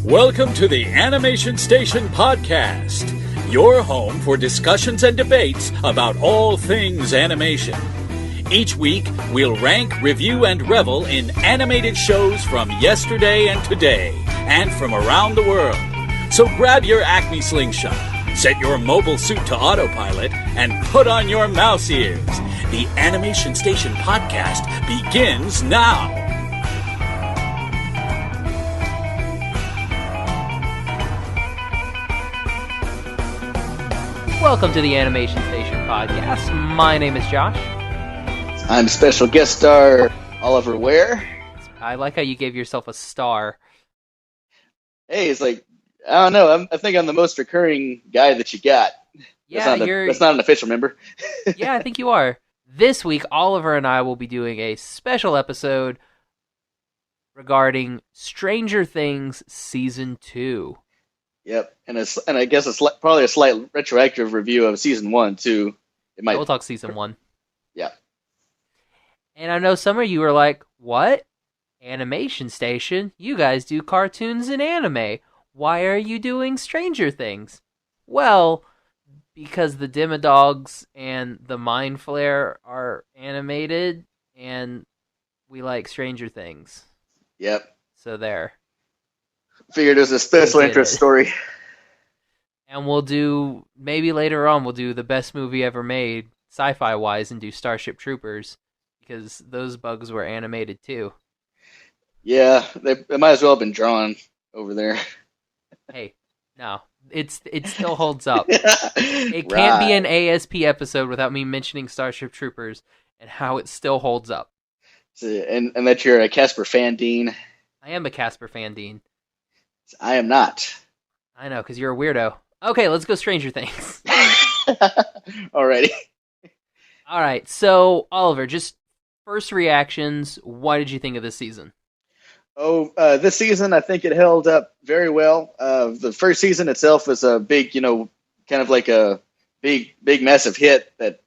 Welcome to the Animation Station Podcast, your home for discussions and debates about all things animation. Each week, we'll rank, review, and revel in animated shows from yesterday and today, and from around the world. So grab your Acme slingshot, set your mobile suit to autopilot, and put on your mouse ears. The Animation Station Podcast begins now. Welcome to the Animation Station Podcast. My name is Josh. I'm special guest star Oliver Ware. I like how you gave yourself a star. Hey, it's like, I don't know, I think I'm the most recurring guy that you got. Yeah, that's not an official member. Yeah, I think you are. This week, Oliver and I will be doing a special episode regarding Stranger Things Season 2. Yep, and I guess it's probably a slight retroactive review of Season 1, too. We'll talk Season 1. Yeah. And I know some of you are like, what? Animation Station? You guys do cartoons and anime. Why are you doing Stranger Things? Well, because the Demodogs and the Mind Flare are animated, and we like Stranger Things. Yep. So there. Figured it was a special interest story. And we'll do, maybe later on, we'll do the best movie ever made, sci-fi wise, and do Starship Troopers, because those bugs were animated too. Yeah, they might as well have been drawn over there. Hey, no, it still holds up. It can't be an ASP episode without me mentioning Starship Troopers and how it still holds up. So, and that you're a Casper fan, Dean. I am a Casper fan, Dean. I am not. I know, because you're a weirdo. Okay, let's go Stranger Things. Alrighty. All right, so Oliver, just first reactions. What did you think of this season? This season, I think it held up very well. The first season itself was a big, kind of like a big, massive hit that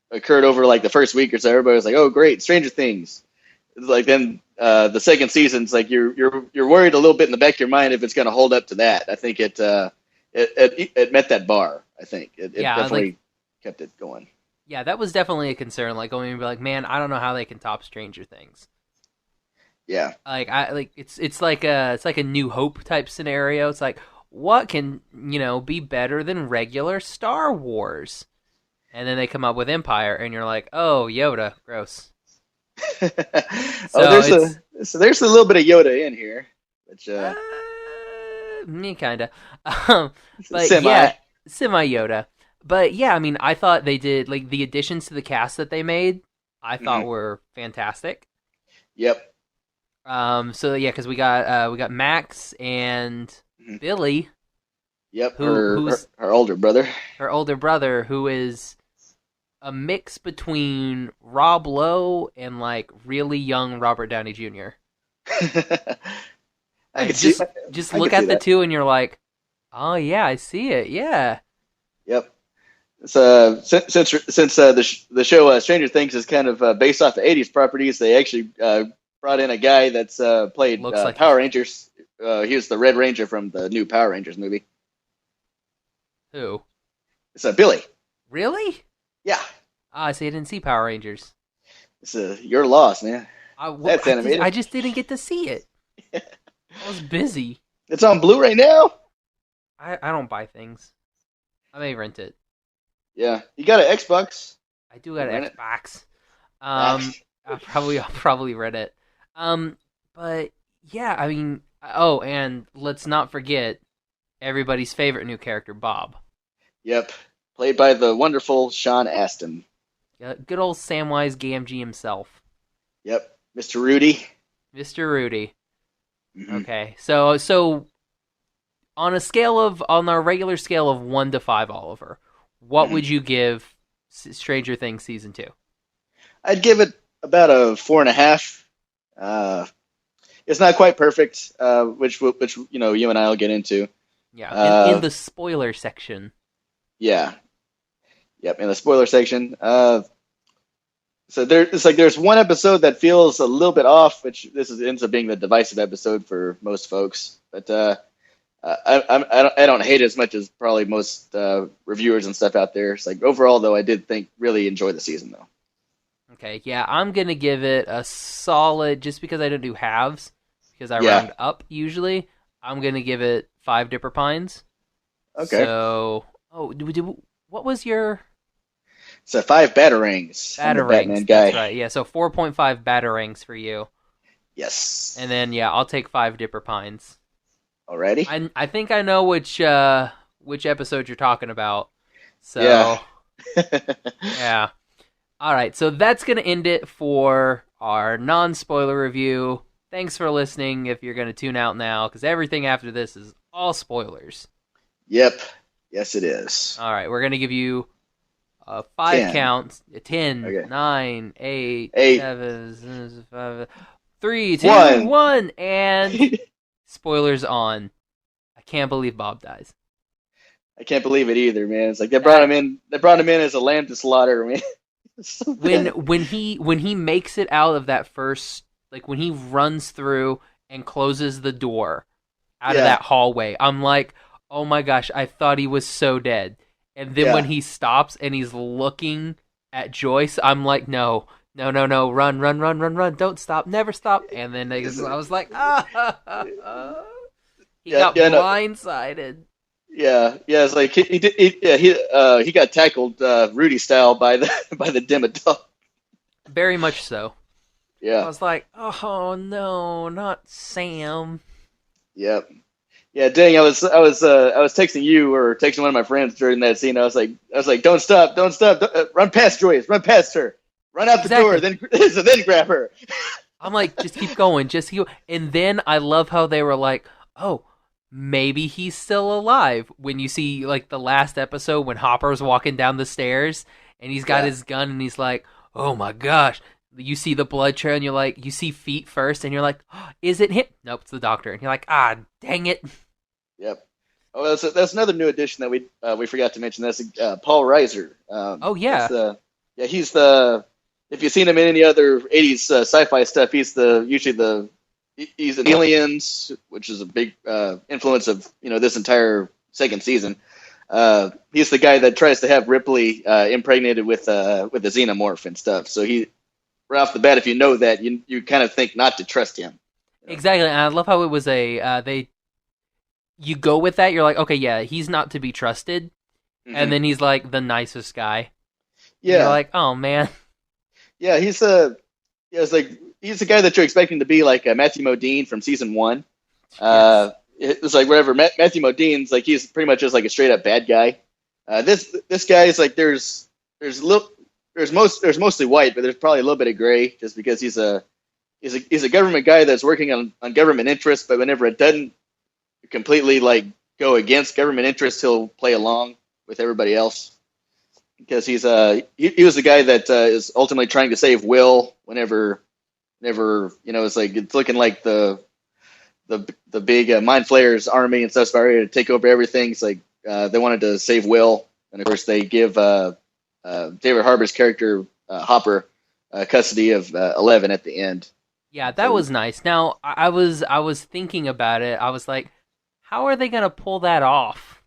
occurred over like the first week or so. Everybody was like, "Oh, great, Stranger Things." Like then, the second season's like you're worried a little bit in the back of your mind if it's going to hold up to that. I think it met that bar. I think it definitely kept it going. Yeah, that was definitely a concern. Like going and be like, man, I don't know how they can top Stranger Things. Yeah, it's like a New Hope type scenario. It's like, what can be better than regular Star Wars? And then they come up with Empire, and you're like, oh, Yoda, gross. There's a little bit of Yoda in here, which me kinda, but semi Yoda. But yeah, I mean, I thought they did like the additions to the cast that they made. I thought were fantastic. Yep. So yeah, because we got Max and Billy. Yep. Who's her older brother. Her older brother, who is a mix between Rob Lowe and like really young Robert Downey Jr. Just look at the two and you're like, oh yeah, I see it. Yeah. Yep. So since the show Stranger Things is kind of based off the '80s properties, they actually brought in a guy that's played Power Rangers. He was the Red Ranger from the new Power Rangers movie. Who? It's Billy. Really? Yeah. I see. I didn't see Power Rangers. It's your loss, man. That's animated. I just didn't get to see it. I was busy. It's on Blu-ray now. I don't buy things. I may rent it. Yeah, you got an Xbox. I do got an Xbox. I'll probably rent it. But yeah, I mean, and let's not forget everybody's favorite new character, Bob. Yep, played by the wonderful Sean Astin. Yeah, good old Samwise Gamgee himself. Yep, Mr. Rudy. Mr. Rudy. Mm-hmm. Okay, so on our regular scale of 1 to 5, Oliver, what would you give Stranger Things Season 2? I'd give it about a 4.5. It's not quite perfect, which you and I will get into. Yeah, in the spoiler section. Yeah. Yep, in the spoiler section. So there's one episode that feels a little bit off, which ends up being the divisive episode for most folks. But I don't hate it as much as probably most reviewers and stuff out there. It's like overall though, I did really enjoy the season though. Okay, yeah, I'm gonna give it a solid, just because I don't do halves, because I round up usually. I'm gonna give it 5 Dipper Pines. Okay. So, what was your? So 5 Batarangs. I'm the Batman guy. That's right. Yeah, so 4.5 Batarangs for you. Yes. And then I'll take 5 Dipper Pines. Alrighty. I think I know which episode you're talking about. So yeah. yeah. All right, so that's going to end it for our non-spoiler review. Thanks for listening if you're going to tune out now, because everything after this is all spoilers. Yep. Yes, it is. All right, we're going to give you 5 counts. 10, okay. 9, 8, 7, 5, 3, 2, 1, and spoilers on. I can't believe Bob dies. I can't believe it either, man. It's like they brought him in as a lamb to slaughter, man. So when he makes it out of that first, like when he runs through and closes the door out of that hallway, I'm like, oh my gosh, I thought he was so dead. And then when he stops and he's looking at Joyce, I'm like, no, run, don't stop, never stop. And then I was like, he got blindsided. Yeah, it's like he got tackled Rudy style by the Demodog. Very much so. Yeah, I was like, oh no, not Sam. Yep. Yeah, dang! I was texting you or texting one of my friends during that scene. I was like, don't stop, run past Joyce, run past her, run out the door, then grab her. I'm like, just keep going, And then I love how they were like, oh, maybe he's still alive. When you see like the last episode when Hopper's walking down the stairs and he's got his gun and he's like, oh my gosh. You see the blood trail and you're like, you see feet first and you're like, oh, is it him? Nope, it's the doctor. And you're like, dang it. Yep. Oh, that's another new addition that we forgot to mention. That's Paul Reiser. Oh yeah. He's the. If you've seen him in any other '80s sci-fi stuff, he's in Aliens, which is a big influence of this entire second season. He's the guy that tries to have Ripley impregnated with a xenomorph and stuff. So right off the bat, if you know that, you kind of think not to trust him. Exactly, and I love how it was you go with that. You're like, okay, yeah, he's not to be trusted, and then he's like the nicest guy. Yeah, you're like, oh man. Yeah, he's the guy that you're expecting to be like Matthew Modine from season 1. Yes. It's like whatever Matthew Modine's like, he's pretty much just like a straight up bad guy. This guy is like there's mostly white, but there's probably a little bit of gray just because he's a government guy that's working on government interests, but whenever it doesn't completely like go against government interests, he'll play along with everybody else. Because he was the guy that is ultimately trying to save Will whenever it's like it's looking like the big Mind Flayers army and stuff's ready to take over everything. It's like they wanted to save Will, and of course they give David Harbour's character Hopper custody of 11 at the end. Yeah, that was nice. Now I was thinking about it. I was like, how are they gonna pull that off?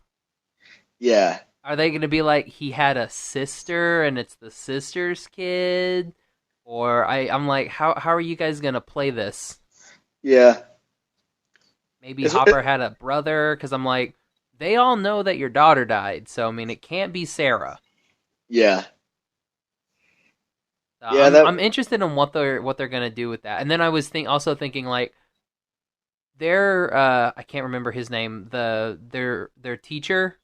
Yeah. Are they going to be like, he had a sister and it's the sister's kid? Or I'm like, how are you guys going to play this? Yeah. Maybe Hopper had a brother, because I'm like, they all know that your daughter died, so I mean, it can't be Sarah. Yeah. So I'm interested in what they're going to do with that. And then I was also thinking like, I can't remember his name, their teacher,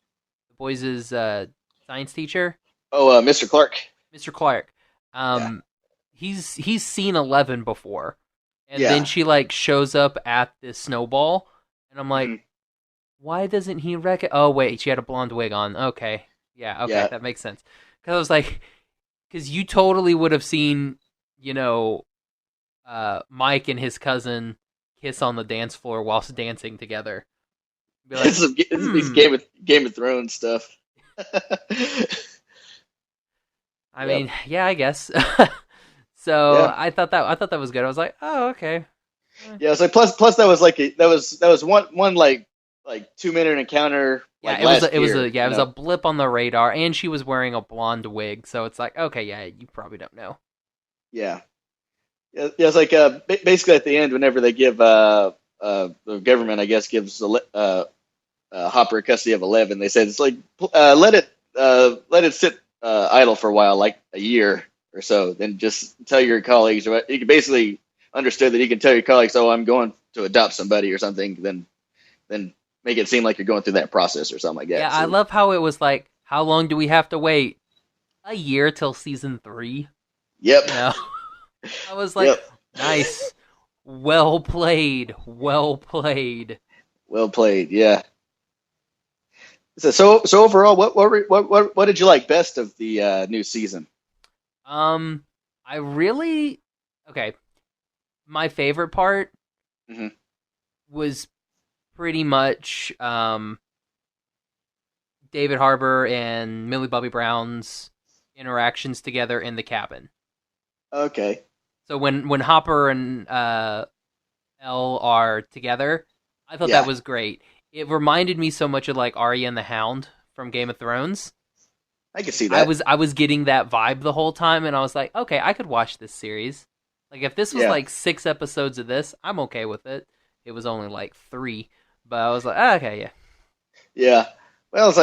boys' science teacher. Oh, Mr. Clark. Mr. Clark. He's seen 11 before. And then she like shows up at this snowball. And I'm like, why doesn't he wreck it? Oh, wait, she had a blonde wig on. Okay. Yeah, okay, that makes sense. Because I was like, because you totally would have seen, Mike and his cousin kiss on the dance floor whilst dancing together. Be like, These Game of Thrones stuff. I Yep. mean, yeah, I guess. So Yeah. I thought that was good. I was like, oh, okay. Yeah. So plus that was like that was one like 2 minute encounter Yeah, like last it was year. it was a blip on the radar, and she was wearing a blonde wig, so it's like, okay, yeah, you probably don't know. Yeah. Yeah. It's like basically at the end, whenever they give the government, I guess, gives Hopper custody of 11. They said it's like let it sit idle for a while, like a year or so. Then just tell your colleagues. Or you can basically understood that you can tell your colleagues, "Oh, I'm going to adopt somebody or something." Then make it seem like you're going through that process or something like Yeah, that. I So, love how it was like, how long do we have to wait? A year till season 3. yep, You know, I was like, yep, nice, well played, well played. well played. Yeah. So overall, what did you like best of the new season? Um, I really okay. My favorite part Hmm. was pretty much David Harbour and Millie Bobby Brown's interactions together in the cabin. Okay. So when Hopper and Elle are together, I thought that Yeah, was great. It reminded me so much of like Arya and the Hound from Game of Thrones. I can Like see that. I was getting that vibe the whole time, and I was like, okay, I could watch this series. Like if this was Yeah, like 6 episodes of this, I'm okay with it. It was only like 3, but I was like, ah, okay, yeah, yeah. Well, it's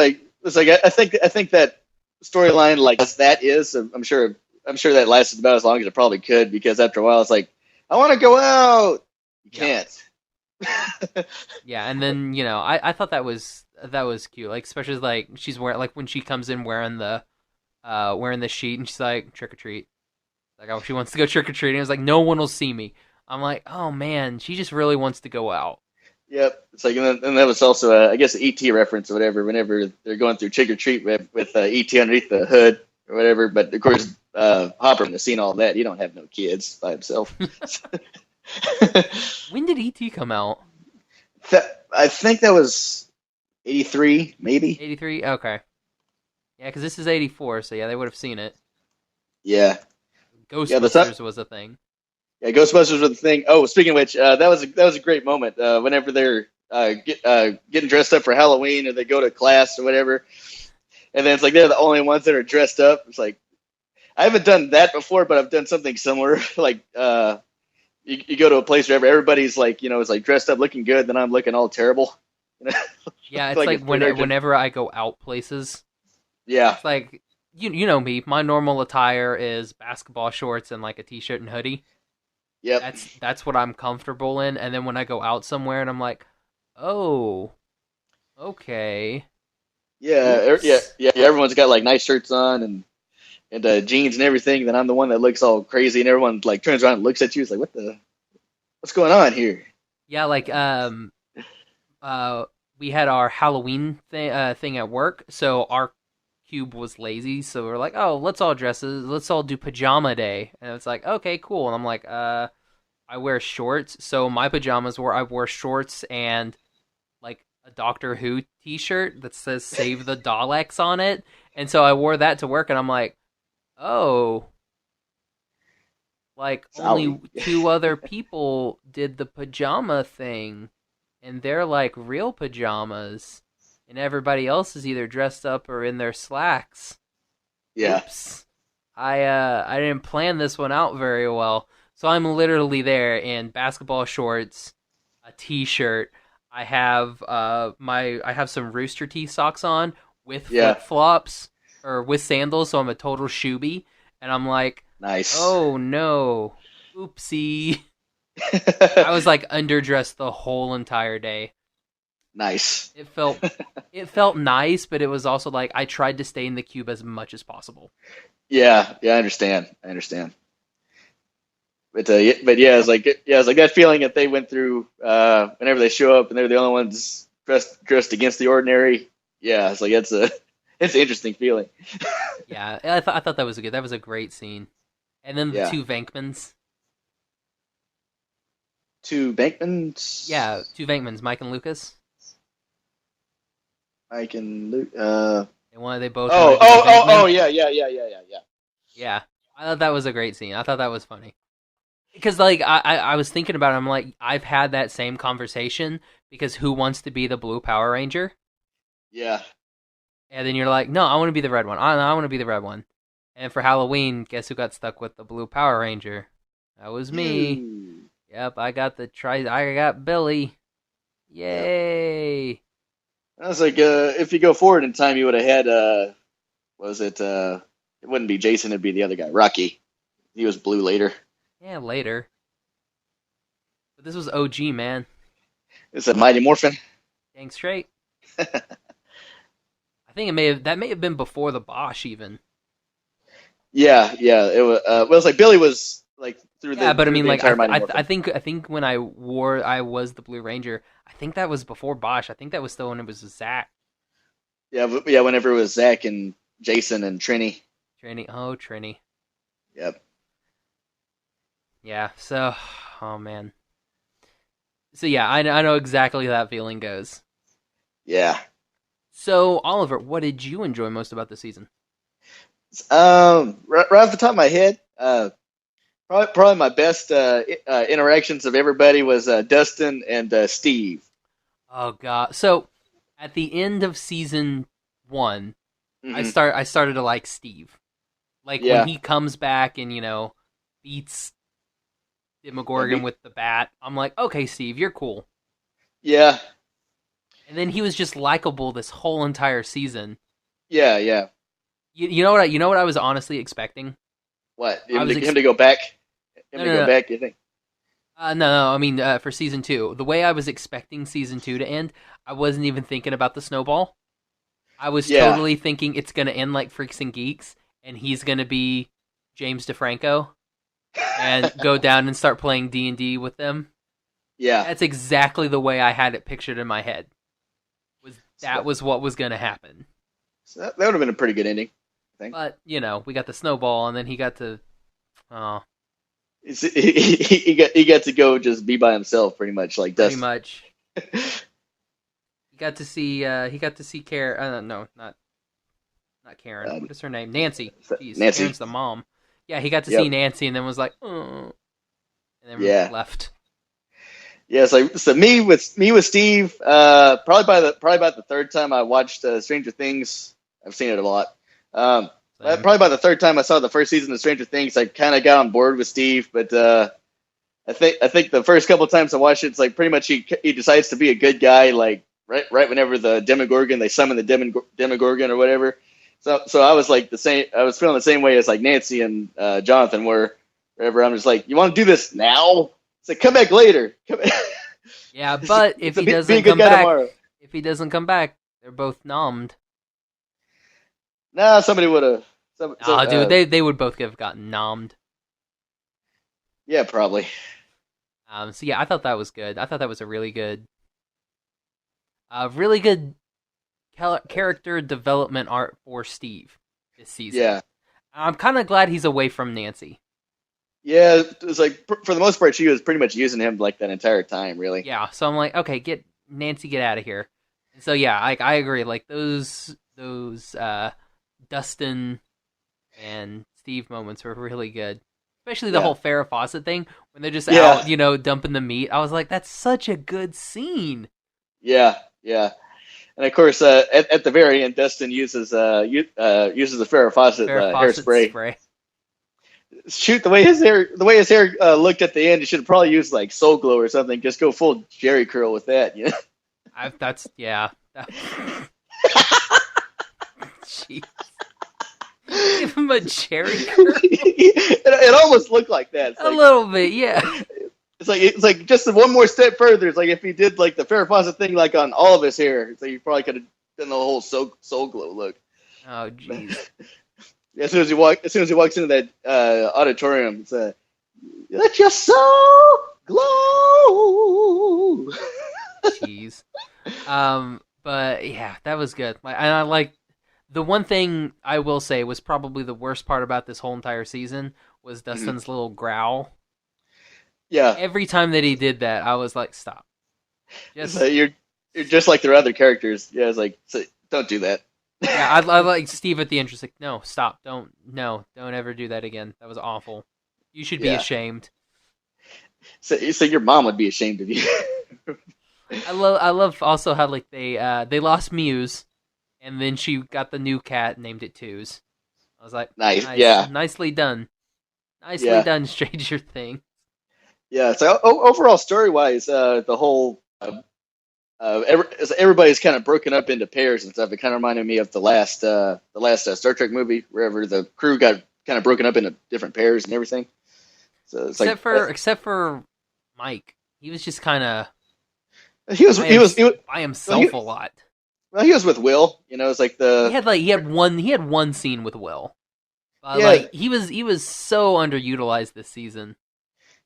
like I think that storyline like as that is. I'm sure that lasted about as long as it probably could because after a while it's like I want to go out. You yeah, can't. yeah. And then I thought that was cute. Like especially like she's wearing like when she comes in wearing the sheet and she's like trick or treat. Like oh she wants to go trick or treating. It's like no one will see me. I'm like oh man, she just really wants to go out. Yep. It's like and that was also I guess an ET reference or whatever. Whenever they're going through trick or treat with ET underneath the hood or whatever. But of course, Hopper has seen all that. He don't have no kids by himself. When did ET come out? I think that was 83, maybe. 83. Okay. Yeah, because this is 84, so yeah, they would have seen it. Yeah. Yeah. Ghostbusters was a thing. Yeah, Ghostbusters was the thing. Oh, speaking of which, that was a great moment. Whenever they're getting dressed up for Halloween, or they go to class or whatever, and then it's like they're the only ones that are dressed up. It's like I haven't done that before, but I've done something similar. Like you go to a place where everybody's like is like dressed up, looking good, then I'm looking all terrible. Yeah, it's Like like a production. whenever I go out places, Yeah, it's like you know me. My normal attire is basketball shorts and like a t-shirt and hoodie. yep, That's what I'm comfortable in. And then when I go out somewhere and I'm like, oh, okay, oops. yeah. Everyone's got like nice shirts on and jeans and everything. Then I'm the one that looks all crazy, and everyone like turns around and looks at you. It's like, what's going on here? Yeah, like we had our Halloween thing at work, so our cube was lazy, so we're like, oh, let's all do pajama day, and it's like, okay, cool, and I'm like, I wear shorts, so my pajamas were I wore shorts and like a Doctor Who T-shirt that says "Save the Daleks" on it, and so I wore that to work, and I'm like, oh, like only Zowie. two other people did the pajama thing, and they're like real pajamas, and everybody else is either dressed up or in their slacks. Yeah, Oops. I didn't plan this one out very well. So I'm literally there in basketball shorts, a t-shirt. I have some Rooster Teeth socks on with yeah. flip-flops or with sandals, so I'm a total shoeby, and I'm like, Nice. "Oh no. Oopsie." I was like underdressed the whole entire day. Nice. It felt it felt nice, but it was also like I tried to stay in the cube as much as possible. Yeah, yeah. I understand. I understand. But yeah, it's like that feeling that they went through whenever they show up and they're the only ones dressed against the ordinary. Yeah, it's like it's an interesting feeling. Yeah, I thought that was a great scene. And then the Yeah. two Venkmans. Two Bankmans. Yeah, two Venkmans, Mike and Lucas. Mike and Luke. They both wanted to go Venkman. Yeah. Yeah, I thought that was a great scene. I thought that was funny. Because, like, I was thinking about it. I'm like, I've had that same conversation because who wants to be the blue Power Ranger? Yeah. And then you're like, no, I want to be the red one. I want to be the red one. And for Halloween, guess who got stuck with the blue Power Ranger? That was me. You. Yep, I got Billy. Yay! Yep. I was like, if you go forward in time, you would have had, it wouldn't be Jason, it'd be the other guy, Rocky. He was blue later. Yeah, later. But this was OG, man. It's a Mighty Morphin. Dang straight. I think that may have been before the Bosch even. Yeah. It was like Billy was like through the. Yeah, but I mean, like I think when I was the Blue Ranger. I think that was before Bosch. I think that was still when it was Zach. Yeah, whenever it was Zach and Jason and Trini. Trini. Yep. Yeah. So, oh man. So yeah, I know exactly how that feeling goes. Yeah. So Oliver, what did you enjoy most about the season? Right off the top of my head, probably my best interactions of everybody was Dustin and Steve. Oh god! So at the end of season 1, Mm-hmm. I started to like Steve. Like when he comes back and beats Demogorgon with the bat, I'm like, okay, Steve, you're cool. Yeah. And then he was just likable this whole entire season. Yeah. You know what I was honestly expecting? What? Him to go back? Go back, you think? No, I mean, for season 2. The way I was expecting season 2 to end, I wasn't even thinking about the snowball. I was totally thinking it's going to end like Freaks and Geeks, and he's going to be James DeFranco, and go down and start playing D&D with them. Yeah. That's exactly the way I had it pictured in my head. That was what was going to happen. So that would have been a pretty good ending, I think. But, we got the snowball, and then he got to... Oh. He got to go just be by himself, pretty much, like Dustin. Pretty much. He got to see Karen. No, not Karen. What is her name? Nancy. Jeez, Nancy. Karen's the mom. Yeah, he got to see Nancy, and then was like, oh, and then left. Yeah, so me with Steve. Probably about the third time I watched Stranger Things. I've seen it a lot. Probably by the third time I saw the first season of Stranger Things, I kind of got on board with Steve. But I think the first couple of times I watched it, it's like pretty much he decides to be a good guy, like right whenever the Demogorgon, they summon the Demogorgon or whatever. So I was like the same. I was feeling the same way as like Nancy and Jonathan were. Wherever I'm just like, you want to do this now? It's like, come back later. Yeah, but if he doesn't come back, they're both nommed. Nah, somebody would have. Dude, they would both have gotten nommed. Yeah, probably. So yeah, I thought that was good. I thought that was a really good character development art for Steve this season. Yeah. I'm kind of glad he's away from Nancy. Yeah, it was like, for the most part, she was pretty much using him like that entire time, really. Yeah, so I'm like, okay, get out of here. And so yeah, I agree. Like those Dustin and Steve moments were really good. Especially the whole Farrah Fawcett thing, when they're just out, dumping the meat. I was like, that's such a good scene. Yeah. And of course, at the very end, Dustin uses the Farrah Fawcett hairspray. Shoot, the way his hair looked at the end, you should probably use like Soul Glow or something. Just go full Jerry curl with that. Jeez. Give him a Jerry curl. It almost looked like that. A little bit, yeah. It's like just one more step further. It's like if he did like the Farrah Fawcett thing like on all of his hair, so you probably could have done the whole Soul Glow look. Oh jeez. As soon as he walks into that auditorium, it's let your soul glow. Jeez. But yeah, that was good. And I like the one thing I will say was probably the worst part about this whole entire season was Dustin's little growl. Yeah. Every time that he did that, I was like, stop. You're just like their other characters. Yeah, it's like don't do that. Yeah, I like Steve at the end, just like, no, stop, don't ever do that again. That was awful. You should be Yeah. ashamed. So your mom would be ashamed of you. I love also how like they lost Muse, and then she got the new cat, named it Twos. I was like, Nice, yeah. nicely done, Yeah. done, Stranger Things. Yeah. So overall, story wise, the whole everybody's kind of broken up into pairs and stuff. It kind of reminded me of the last Star Trek movie, wherever the crew got kind of broken up into different pairs and everything. So it's except for Mike, he was just kind of he was by himself a lot. Well, he was with Will. It's like he had one scene with Will. Yeah. Like he was so underutilized this season.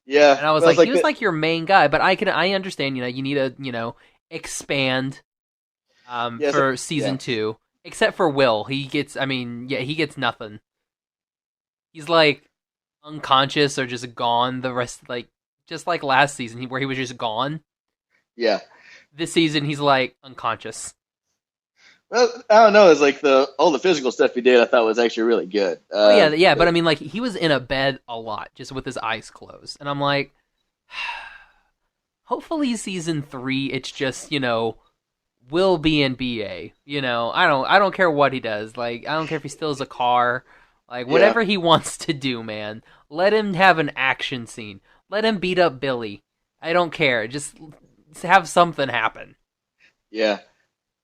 Yeah, and I was like, he was like your main guy, but I understand. You need to expand for season 2. Except for Will, he gets nothing. He's like unconscious or just gone the rest, like just like last season where he was just gone. Yeah. This season he's like unconscious. Well, I don't know. It's like all the physical stuff he did, I thought was actually really good. But I mean, like he was in a bed a lot, just with his eyes closed, and I'm like, hopefully season 3, it's just Will be in BA. I don't care what he does. Like I don't care if he steals a car, like whatever he wants to do, man. Let him have an action scene. Let him beat up Billy. I don't care. Just have something happen. Yeah.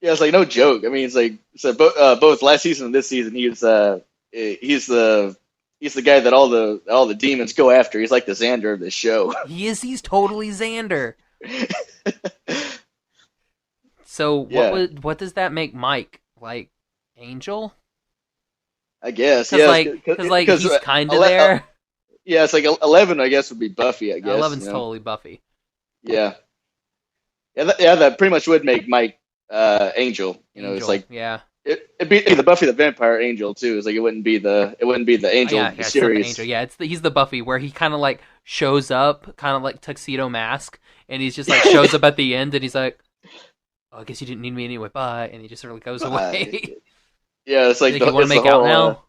Yeah, it's like no joke. I mean, it's like both last season and this season, he's the guy that all the demons go after. He's like the Xander of this show. He is. He's totally Xander. So what does that make Mike, like Angel? I guess because he's kind of there. Yeah, it's like 11. I guess would be Buffy. I guess 11's totally Buffy. Yeah. That pretty much would make Mike. Angel, it's like it'd be the Buffy the Vampire Angel too. It's like it wouldn't be the Angel series. Angel. Yeah, he's the Buffy where he kind of like shows up, kind of like tuxedo mask, and he's just like shows up at the end, and he's like, "Oh, I guess you didn't need me anyway, bye," and he just sort of goes away. Yeah, it's like you want to make out now.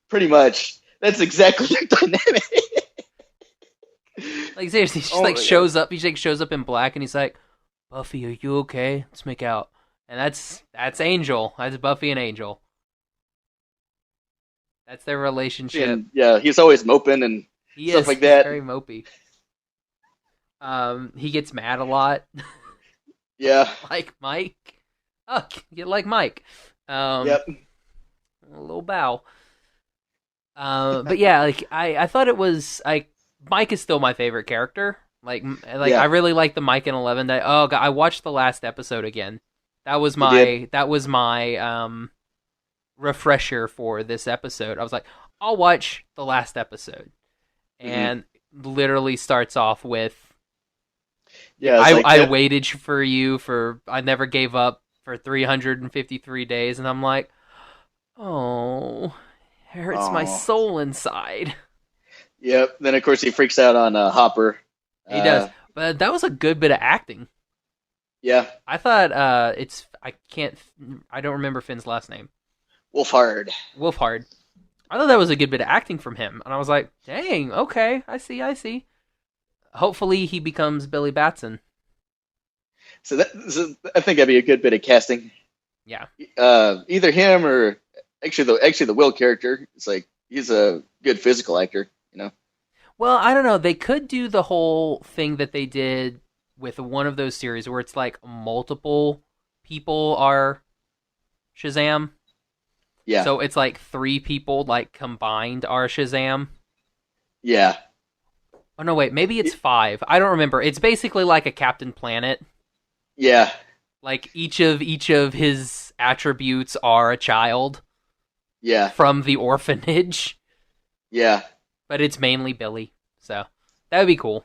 Pretty much, that's exactly the dynamic. Like seriously, he just shows up. He like shows up in black, and he's like, Buffy, are you okay? Let's make out. And that's Angel. That's Buffy and Angel. That's their relationship. And, yeah, he's always moping and stuff like that. Very mopey. He gets mad a lot. Yeah. Like Mike. Oh, you like Mike. Yep. A little bow. But yeah, like I thought it was like Mike is still my favorite character. Like I really like the Mike and 11. I watched the last episode again. That was my refresher for this episode. I was like, I'll watch the last episode, and literally starts off with, I waited for you I never gave up for 353 days, and I'm like, oh, it hurts my soul inside. Yep. Then of course he freaks out on Hopper. He does, but that was a good bit of acting. Yeah, I thought I don't remember Finn's last name. Wolfhard. I thought that was a good bit of acting from him, and I was like, dang, okay, I see. Hopefully he becomes Billy Batson. So I think that'd be a good bit of casting. Yeah. Either him or actually the Will character. It's like he's a good physical actor, Well, I don't know. They could do the whole thing that they did with one of those series where it's like multiple people are Shazam. Yeah. So it's like 3 people like combined are Shazam. Yeah. Oh no, wait, maybe it's 5. I don't remember. It's basically like a Captain Planet. Yeah. Like each of his attributes are a child. Yeah. From the orphanage. Yeah. But it's mainly Billy, so that would be cool.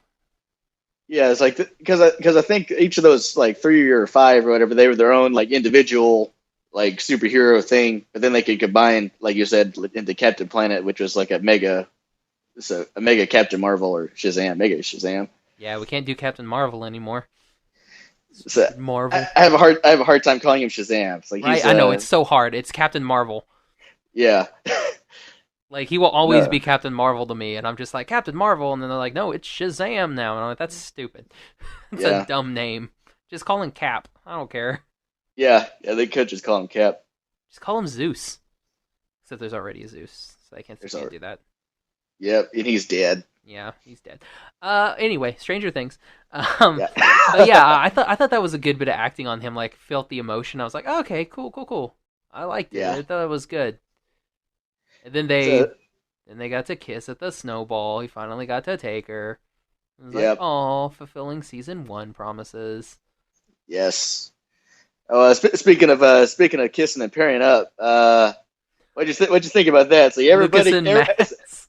Yeah, it's like because I think each of those like 3 or 5 or whatever, they were their own like individual like superhero thing, but then they could combine, like you said, into Captain Planet, which was like a mega Captain Marvel or Shazam, Mega Shazam. Yeah, we can't do Captain Marvel anymore. So Marvel. I have a hard time calling him Shazam. It's like Right? he's I know, it's so hard. It's Captain Marvel. yeah. Like, he will always No. be Captain Marvel to me, and I'm just like, Captain Marvel, and then they're like, no, it's Shazam now. And I'm like, that's stupid. It's a Yeah. dumb name. Just call him Cap. I don't care. Yeah. Yeah, they could just call him Cap. Just call him Zeus. Except there's already a Zeus, so I can't There's do that. Yep, and he's dead. Yeah, he's dead. Anyway, Stranger Things. Um, Yeah. but yeah, I thought that was a good bit of acting on him. Like, felt the emotion. I was like, okay, cool. I liked it. Yeah. I thought it was good. And then So, they got to kiss at the snowball. He finally got to take her. It was like, yep. oh, fulfilling season 1 promises. Yes. Oh, speaking of kissing and pairing up, what'd you think about that? So Lucas and Max.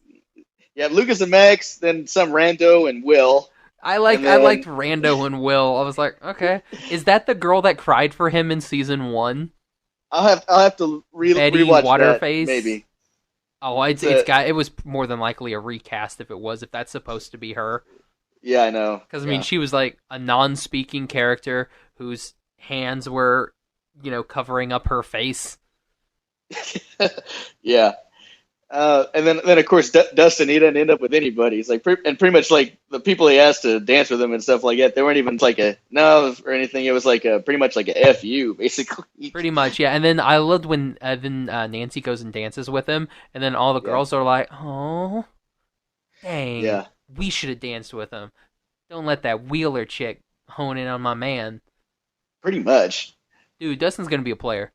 yeah, Lucas and Max, then some rando and Will. I And then, liked Rando and Will. I was like, okay, is that the girl that cried for him in season 1? I'll have to Betty rewatch Waterface? that maybe. Oh, it was more than likely a recast if that's supposed to be her. Yeah, I know. Because, I mean, she was like a non-speaking character whose hands were, covering up her face. Yeah. And then of course Dustin, he didn't end up with anybody. It's like and pretty much like the people he asked to dance with him and stuff like that, they weren't even like a no or anything. It was like pretty much like a fu basically. Pretty much, yeah. And then I loved when Nancy goes and dances with him, and then all the girls are like, "Oh, dang, Yeah. we should have danced with him. Don't let that Wheeler chick hone in on my man." Pretty much. Dude, Dustin's gonna be a player.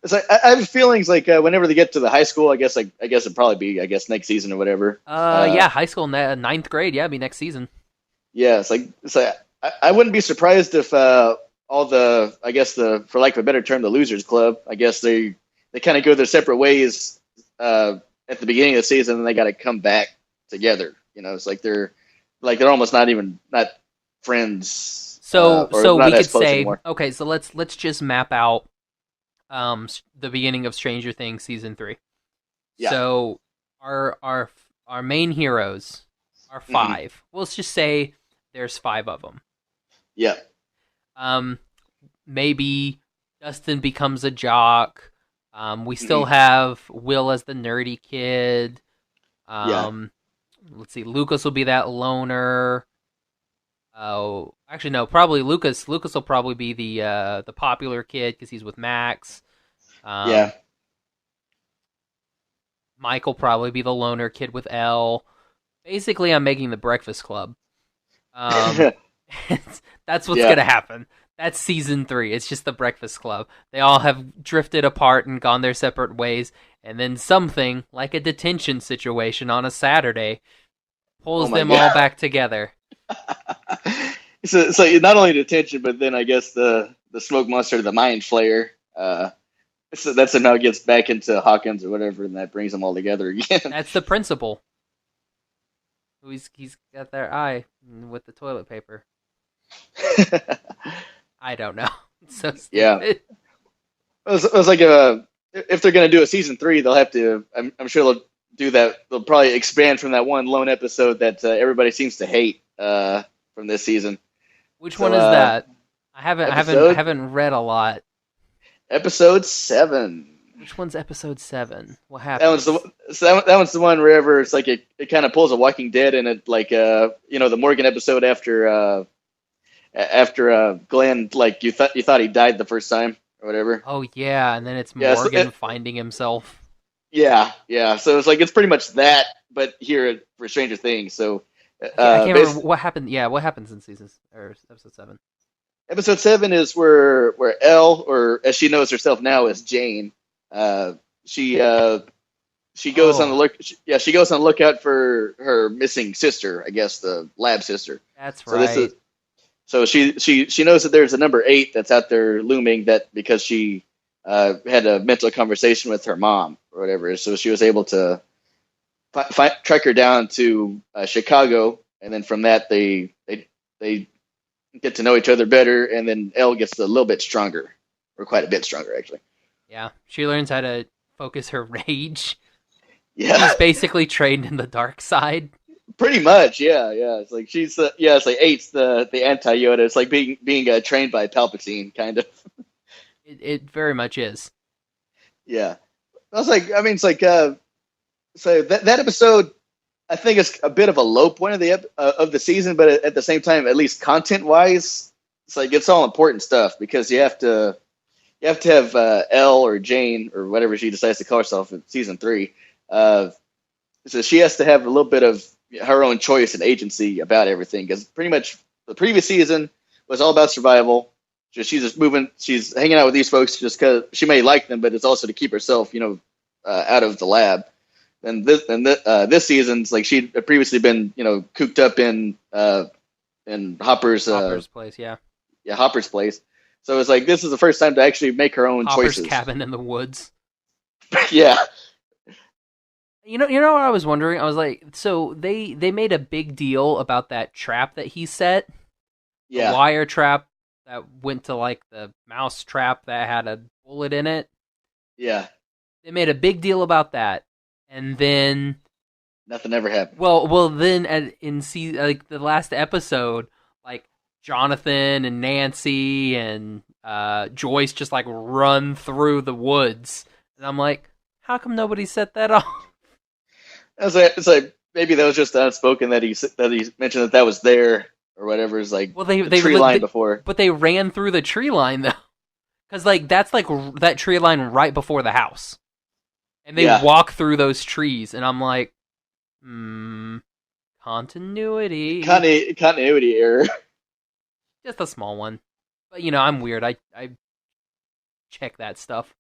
It's like I have feelings like whenever they get to the high school, I guess it'd probably be next season or whatever. Yeah, high school, 9th grade, yeah, it'd be next season. Yeah, it's like I wouldn't be surprised if all the for lack of a better term, the losers club. I guess they kind of go their separate ways at the beginning of the season, and they got to come back together. It's like they're almost not friends. So not we as could close say, anymore. okay, so let's just map out the beginning of Stranger Things season 3. Yeah. So our main heroes are 5. Well, let's just say there's 5 of them. Yeah. Maybe Dustin becomes a jock. We still have Will as the nerdy kid. Let's see, Lucas will be that loner. Oh, actually no, probably Lucas. Lucas will probably be the popular kid because he's with Max. Yeah. Mike will probably be the loner kid with Elle. Basically, I'm making the Breakfast Club. That's what's gonna happen. That's season 3. It's just the Breakfast Club. They all have drifted apart and gone their separate ways, and then something like a detention situation on a Saturday pulls them all back together. So not only detention, but then I guess the smoke monster, the mind flayer. So that's how it gets back into Hawkins or whatever, and that brings them all together again. That's the principal. He's got their eye with the toilet paper. I don't know. It's so stupid. Yeah. It was like if they're gonna do a season 3, they'll have to. I'm sure they'll do that. They'll probably expand from that one lone episode that everybody seems to hate from this season. Which one is that? I haven't read a lot. Episode 7. Which one's episode 7? What happened? That one's the one wherever it's like it kind of pulls a Walking Dead, and it like the Morgan episode after Glenn, like you thought he died the first time or whatever. Oh yeah, and then it's Morgan finding himself. Yeah. So it's like it's pretty much that, but here for Stranger Things. So I can't remember what happened. Yeah, what happens in episode 7? Episode 7 is where Elle, or as she knows herself now as Jane, she goes on the look. She goes on the lookout for her missing sister. I guess the lab sister. That's right. So she knows that there's a number 8 that's out there looming. That because she had a mental conversation with her mom or whatever. So she was able to track her down to Chicago, and then from that they get to know each other better, and then Elle gets a little bit stronger, or quite a bit stronger actually. Yeah, she learns how to focus her rage. Yeah, she's basically trained in the dark side. Pretty much, yeah, yeah. It's like she's it's like eight's the anti Yoda. It's like being trained by Palpatine, kind of. It very much is. Yeah, I was like, I mean, it's like so that episode, I think it's a bit of a low point of the season, but at the same time, at least content wise, it's like it's all important stuff because you have to have Elle or Jane or whatever she decides to call herself in season 3. So she has to have a little bit of her own choice and agency about everything because pretty much the previous season was all about survival. She's just moving. She's hanging out with these folks just because she may like them, but it's also to keep herself, out of the lab. And this season's like she'd previously been, cooped up in Hopper's place, yeah. Hopper's place. So it's like this is the first time to actually make her own Hopper's choices. cabin in the woods. Yeah. You know what I was wondering? I was like, so they made a big deal about that trap that he set. Yeah. The wire trap that went to like the mouse trap that had a bullet in it. Yeah. They made a big deal about that. And then nothing ever happened. Well, then like the last episode, like Jonathan and Nancy and Joyce just like run through the woods, and I'm like, how come nobody set that off? It's like maybe that was just unspoken that he mentioned that was there or whatever. Is like the tree line before, but they ran through the tree line though, because like that's like that tree line right before the house, and they walk through those trees, and I'm like, continuity error. Just a small one, but I'm weird. I check that stuff.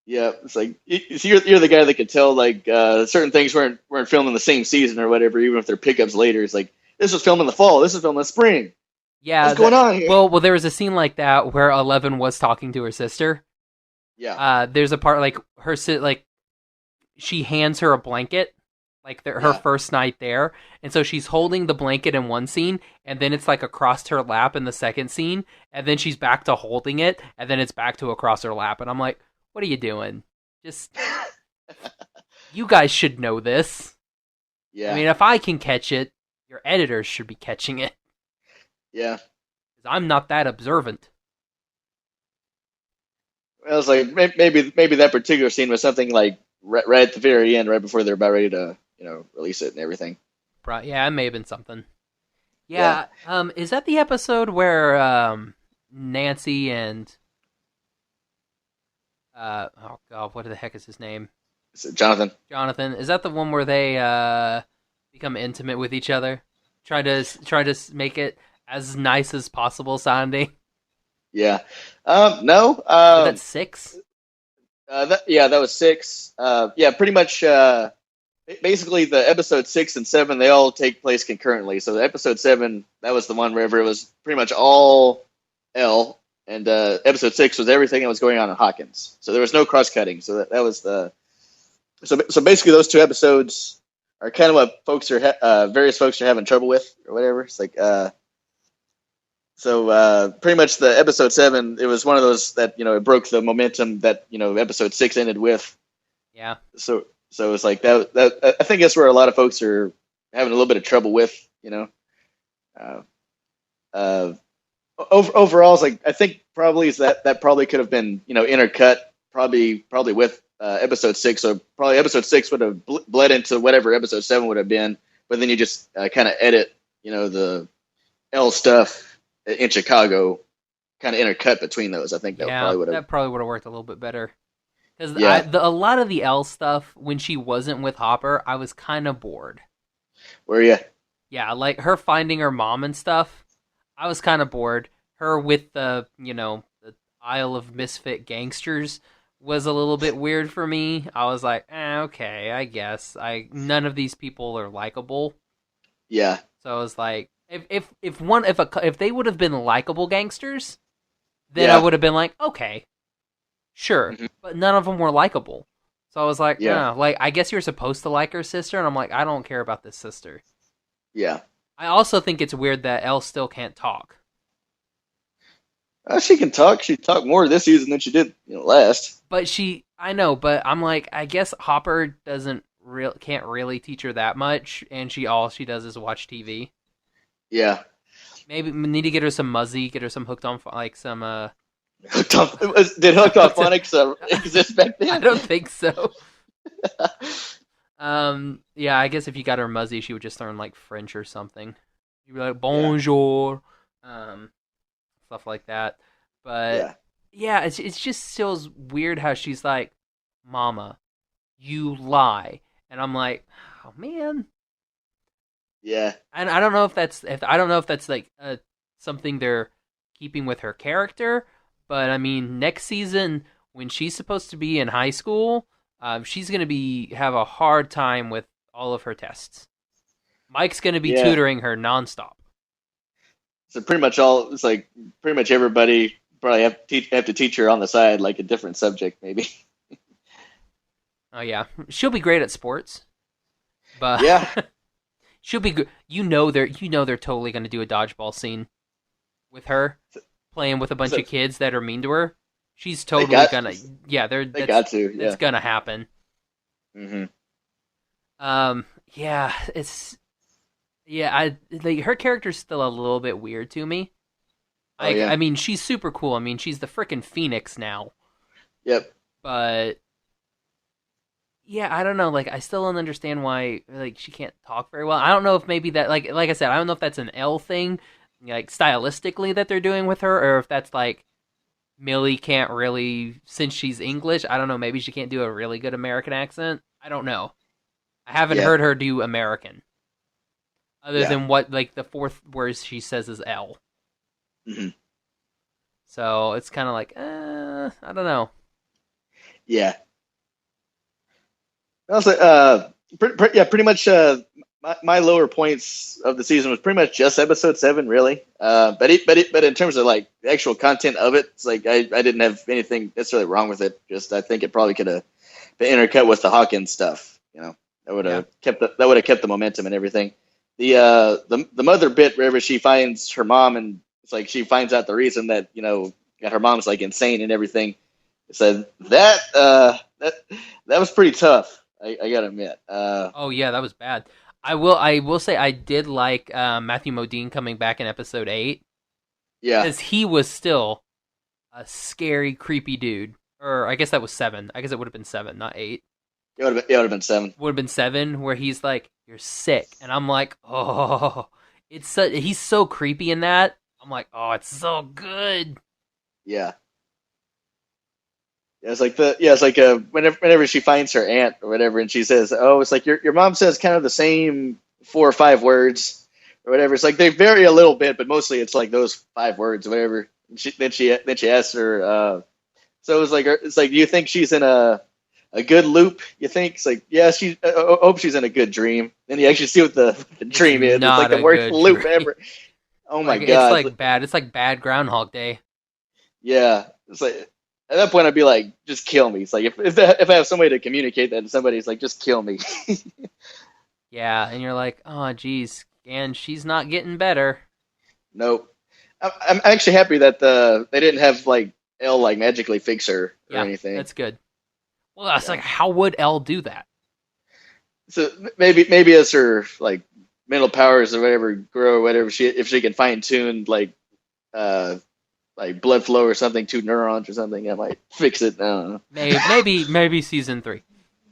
Yeah, it's like you're the guy that could tell like certain things weren't filmed in the same season or whatever, even if they're pickups later. It's like this was filmed in the fall, this was filmed in the spring. Yeah, what's going on here? Well, there was a scene like that where 11 was talking to her sister. Yeah. There's a part like she hands her a blanket, like her first night there, and so she's holding the blanket in one scene, and then it's like across her lap in the second scene, and then she's back to holding it, and then it's back to across her lap, and I'm like, what are you doing? Just you guys should know this. Yeah. I mean, if I can catch it, your editors should be catching it. Yeah. Because I'm not that observant. Well, it's like maybe that particular scene was something like right at the very end, right before they're about ready to release it and everything. Yeah, it may have been something. Yeah. Is that the episode where Nancy and oh god, what the heck is his name? Is it Jonathan? Jonathan. Is that the one where they become intimate with each other? Try to make it as nice as possible sounding. Yeah. No. That's 6. That was 6. Pretty much. Basically, the episode 6 and 7 they all take place concurrently. So the episode 7 that was the one where it was pretty much all Elle, and episode 6 was everything that was going on in Hawkins. So there was no cross cutting. So that was the. So basically, those 2 episodes are kind of what various folks are having trouble with or whatever. It's like pretty much the episode 7, it was one of those that it broke the momentum that episode 6 ended with. Yeah. So it's like that. I think that's where a lot of folks are having a little bit of trouble with. Overall, it's like I think probably is that probably could have been intercut probably with episode 6. So probably episode 6 would have bled into whatever episode 7 would have been, but then you just kind of edit the Elle stuff in Chicago, kind of intercut between those. I think that probably would have worked a little bit better. Because a lot of the Elle stuff, when she wasn't with Hopper, I was kind of bored. Were you? Yeah, like her finding her mom and stuff, I was kind of bored. Her with the Isle of Misfit Gangsters was a little bit weird for me. I was like, okay, I guess. None of these people are likable. Yeah. So I was like, if they would have been likable gangsters, then I would have been like, okay, sure. Mm-hmm. But none of them were likable. So I was like, I guess you're supposed to like her sister, and I'm like, I don't care about this sister. Yeah. I also think it's weird that Elle still can't talk. She can talk. She talked more this season than she did last. But I know, but I'm like, I guess Hopper doesn't can't really teach her that much, and all she does is watch TV. Yeah. Maybe we need to get her some Muzzy, get her some hooked on like some Did hooked on phonics exist back then? I don't think so. Yeah, I guess if you got her Muzzy, she would just learn like French or something. You'd be like bonjour, stuff like that. But yeah, it's just still weird how she's like, "Mama, you lie," and I'm like, "Oh man." Yeah. And I don't know if that's like something they're keeping with her character, but I mean, next season when she's supposed to be in high school, she's gonna have a hard time with all of her tests. Mike's gonna be tutoring her nonstop. So it's like pretty much everybody probably have to teach her on the side like a different subject maybe. Oh yeah, she'll be great at sports, but yeah. She'll be good. They're totally going to do a dodgeball scene with her playing with a bunch of kids that are mean to her. She's totally gonna. Yeah, they got to. Yeah. It's gonna happen. Mm-hmm. Yeah, it's. Yeah, her character's still a little bit weird to me. I mean, she's super cool. I mean, she's the frickin' Phoenix now. Yep. But yeah, I don't know. Like, I still don't understand why like she can't talk very well. I don't know if maybe that like I said, I don't know if that's an L thing, like stylistically that they're doing with her, or if that's like Millie can't really, since she's English. I don't know. Maybe she can't do a really good American accent. I don't know. I haven't heard her do American, other than what like the fourth word she says is L. Mm-hmm. So it's kind of like, I don't know. Yeah. Also, pretty much. My lower points of the season was pretty much just episode 7, really. But in terms of like the actual content of it, it's like I didn't have anything necessarily wrong with it. Just I think it probably could have been intercut with the Hawkins stuff. You know, that would have kept the momentum and everything. The mother bit wherever she finds her mom, and it's like she finds out the reason that her mom's like insane and everything. So that was pretty tough. I gotta admit. Oh yeah, that was bad. I will say I did like Matthew Modine coming back in episode 8. Yeah, because he was still a scary, creepy dude. Or I guess that was 7. I guess it would have been 7, not 8. It would have been 7. Would have been 7, where he's like, "You're sick," and I'm like, "Oh, he's so creepy in that." I'm like, "Oh, it's so good." Yeah. Yeah, it's like whenever she finds her aunt or whatever, and she says, "Oh, it's like your mom says kind of the same 4 or 5 words or whatever." It's like they vary a little bit, but mostly it's like those 5 words or whatever. And then she asks her. So it's like, do you think she's in a good loop? You think it's like, yeah, I hope she's in a good dream. Then you actually see what the dream is. It's like the worst loop ever. Oh my god! It's like bad. It's like bad Groundhog Day. Yeah, it's like. At that point, I'd be like, just kill me. It's like, if I have somebody to communicate that to somebody, it's like, just kill me. Yeah, and you're like, oh, geez, and she's not getting better. Nope. I'm actually happy that they didn't have, like, Elle, like, magically fix her or anything. That's good. Well, that's like, how would Elle do that? So maybe as her, like, mental powers or whatever grow or whatever, if she can fine-tune, like blood flow or something to neurons or something, I might fix it. I don't know. Maybe season 3.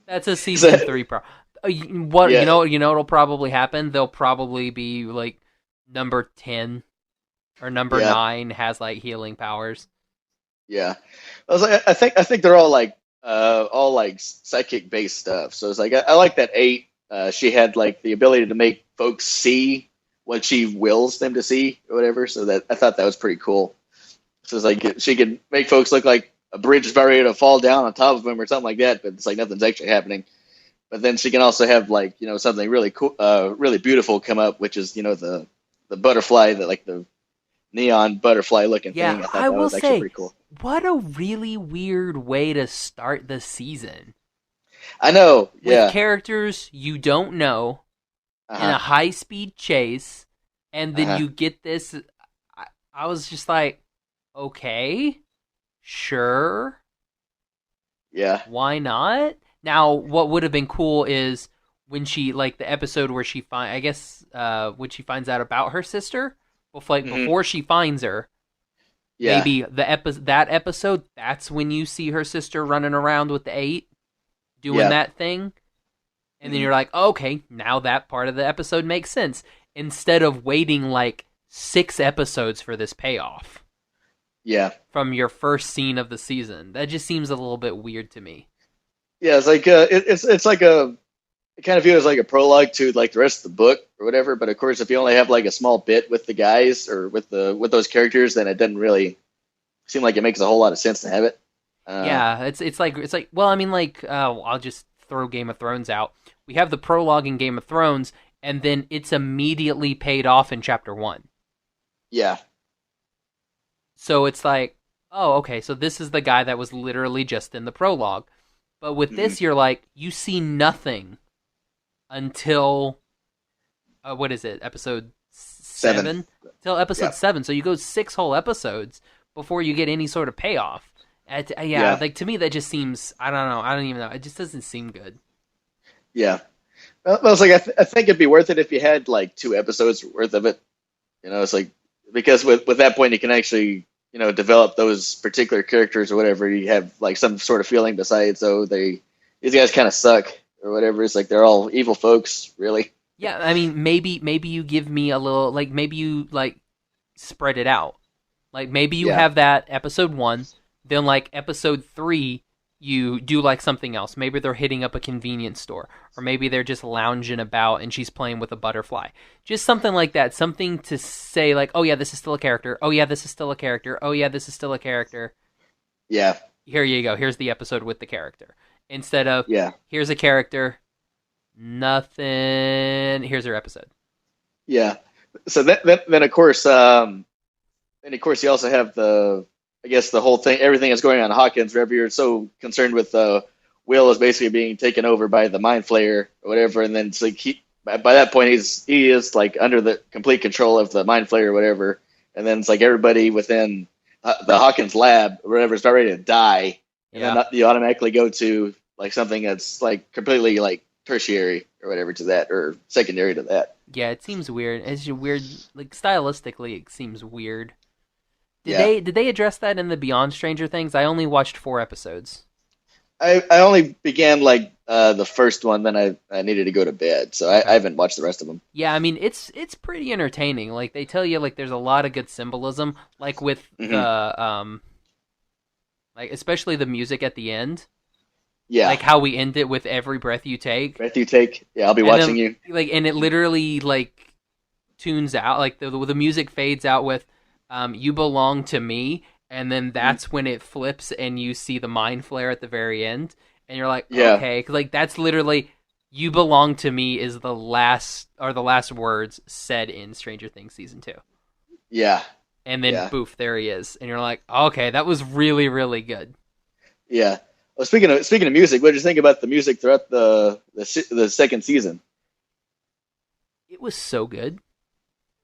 That's a season 3 problem. What'll probably happen? They'll probably be like number 10 or number 9 has like healing powers. Yeah, I think they're all like psychic based stuff. So it's like I like that 8. She had like the ability to make folks see what she wills them to see or whatever. So that I thought that was pretty cool. So it's like she could make folks look like a bridge is about ready to fall down on top of them or something like that, but it's like nothing's actually happening. But then she can also have like something really cool, really beautiful come up, which is the butterfly, the neon butterfly looking thing. I thought that was actually pretty cool. What a really weird way to start the season. I know, with characters you don't know in a high speed chase, and then you get this. I was just like, okay, sure. Yeah. Why not? Now, what would have been cool is when she, like, the episode where she when she finds out about her sister, before she finds her, Yeah. maybe that episode, that's when you see her sister running around with the 8, doing that thing, and then you're like, okay, now that part of the episode makes sense, instead of waiting like 6 episodes for this payoff. Yeah. From your first scene of the season. That just seems a little bit weird to me. Yeah, it's like it's like a I kind of view it as like a prologue to like the rest of the book or whatever. But of course, if you only have like a small bit with the guys or with those characters, then it doesn't really seem like it makes a whole lot of sense to have it. Yeah, it's like well, I mean, like I'll just throw Game of Thrones out. We have the prologue in Game of Thrones, and then it's immediately paid off in chapter 1. Yeah. So it's like, oh, okay, so this is the guy that was literally just in the prologue. But with this, you're like, you see nothing until, what is it, episode 7? Till episode 7. So you go 6 whole episodes before you get any sort of payoff. Like, to me, that just seems, I don't know, I don't even know. It just doesn't seem good. Yeah. Well, it's like, I think it'd be worth it if you had like 2 episodes worth of it. You know, it's like, because with that point, you can actually, you know, develop those particular characters or whatever. You have like some sort of feeling besides, these guys kind of suck or whatever. It's like they're all evil folks, really. Yeah, I mean, maybe you give me a little, like, maybe you like spread it out. Like, maybe you have that episode 1, then like episode 3 you do like something else. Maybe they're hitting up a convenience store, or maybe they're just lounging about and she's playing with a butterfly. Just something like that. Something to say like, oh yeah, this is still a character. Oh yeah, this is still a character. Oh yeah, this is still a character. Yeah. Here you go. Here's the episode with the character. Instead of, here's a character, nothing, here's her episode. Yeah. So then of course, you also have the whole thing, everything that's going on in Hawkins, wherever you're so concerned with Will is basically being taken over by the Mind Flayer or whatever, and then it's like by that point he is like under the complete control of the Mind Flayer or whatever, and then it's like everybody within the Hawkins lab or whatever is about ready to die, and then you automatically go to like something that's like completely like tertiary or whatever to that, or secondary to that. Yeah, it seems weird. It's just weird, like stylistically, it seems weird. Did they address that in the Beyond Stranger Things? I only watched 4 episodes. I only began like the first one, then I needed to go to bed, so I haven't watched the rest of them. Yeah, I mean it's pretty entertaining. Like they tell you like there's a lot of good symbolism, like with the like especially the music at the end. Yeah, like how we end it with every breath you take. Breath you take. Yeah, I'll be watching you. Like, and it literally like tunes out. Like the music fades out with "You belong to me," and then that's when it flips and you see the Mind Flayer at the very end, and you're like, okay, 'cause, like that's literally "You belong to me" is the last words said in Stranger Things season 2. Yeah, and then boof, there he is, and you're like, okay, that was really really good. Yeah. Well, speaking of music, what did you think about the music throughout the second season? It was so good.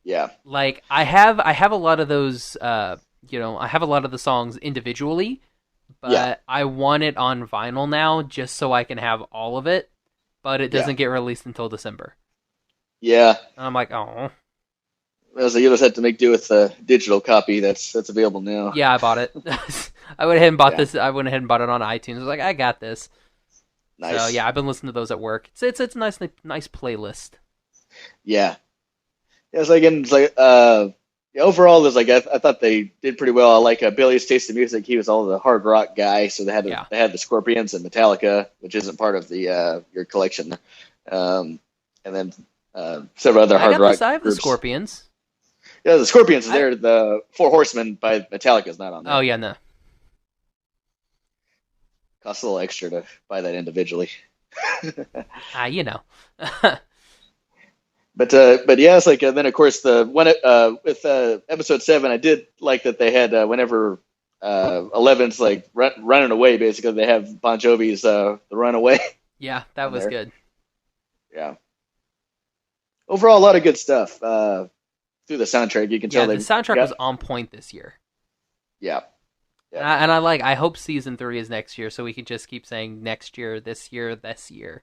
Yeah. Like I have a lot of those I have a lot of the songs individually, but I want it on vinyl now just so I can have all of it, but it doesn't get released until December. Yeah. And I'm like, oh. So you just have to make do with the digital copy that's available now. Yeah, I bought it. I went ahead and bought this. I went ahead and bought it on iTunes. I was like, I got this. Nice. So yeah, I've been listening to those at work. It's a nice playlist. Yeah. Yeah, it's like overall, there's like I thought they did pretty well. I like Billy's taste of music. He was all the hard rock guy, so they had the Scorpions and Metallica, which isn't part of the your collection, and then several other hard rock. I have groups. The Scorpions. Yeah, the Scorpions is there. The Four Horsemen by Metallica is not on there. Oh yeah, no. Costs a little extra to buy that individually. You know. But yeah, it's like then of course the one with episode 7, I did like that they had whenever 11's like running away, basically they have Bon Jovi's the Runaway. Yeah, that was good. Yeah. Overall, a lot of good stuff through the soundtrack. You can tell the soundtrack was on point this year. Yeah, Yeah. I hope season 3 is next year, so we can just keep saying next year, this year, this year.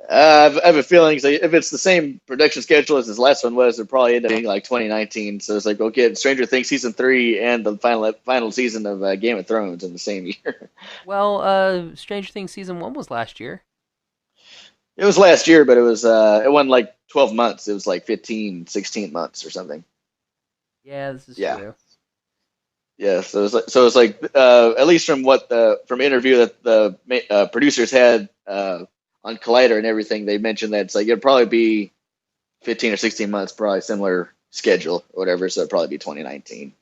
I have a feeling if it's the same production schedule as this last one was, it'll probably end up being like 2019. So it's like we'll get Stranger Things season 3 and the final season of Game of Thrones in the same year. Well, Stranger Things season 1 was last year. It was last year, but it wasn't like 12 months. It was like 15, 16 months or something. Yeah, this is Yeah. true. Yeah, so it's like at least from interview that the producers had on Collider and everything, they mentioned that it's like it'd probably be 15 or 16 months, probably similar schedule or whatever. So it'd probably be 2019.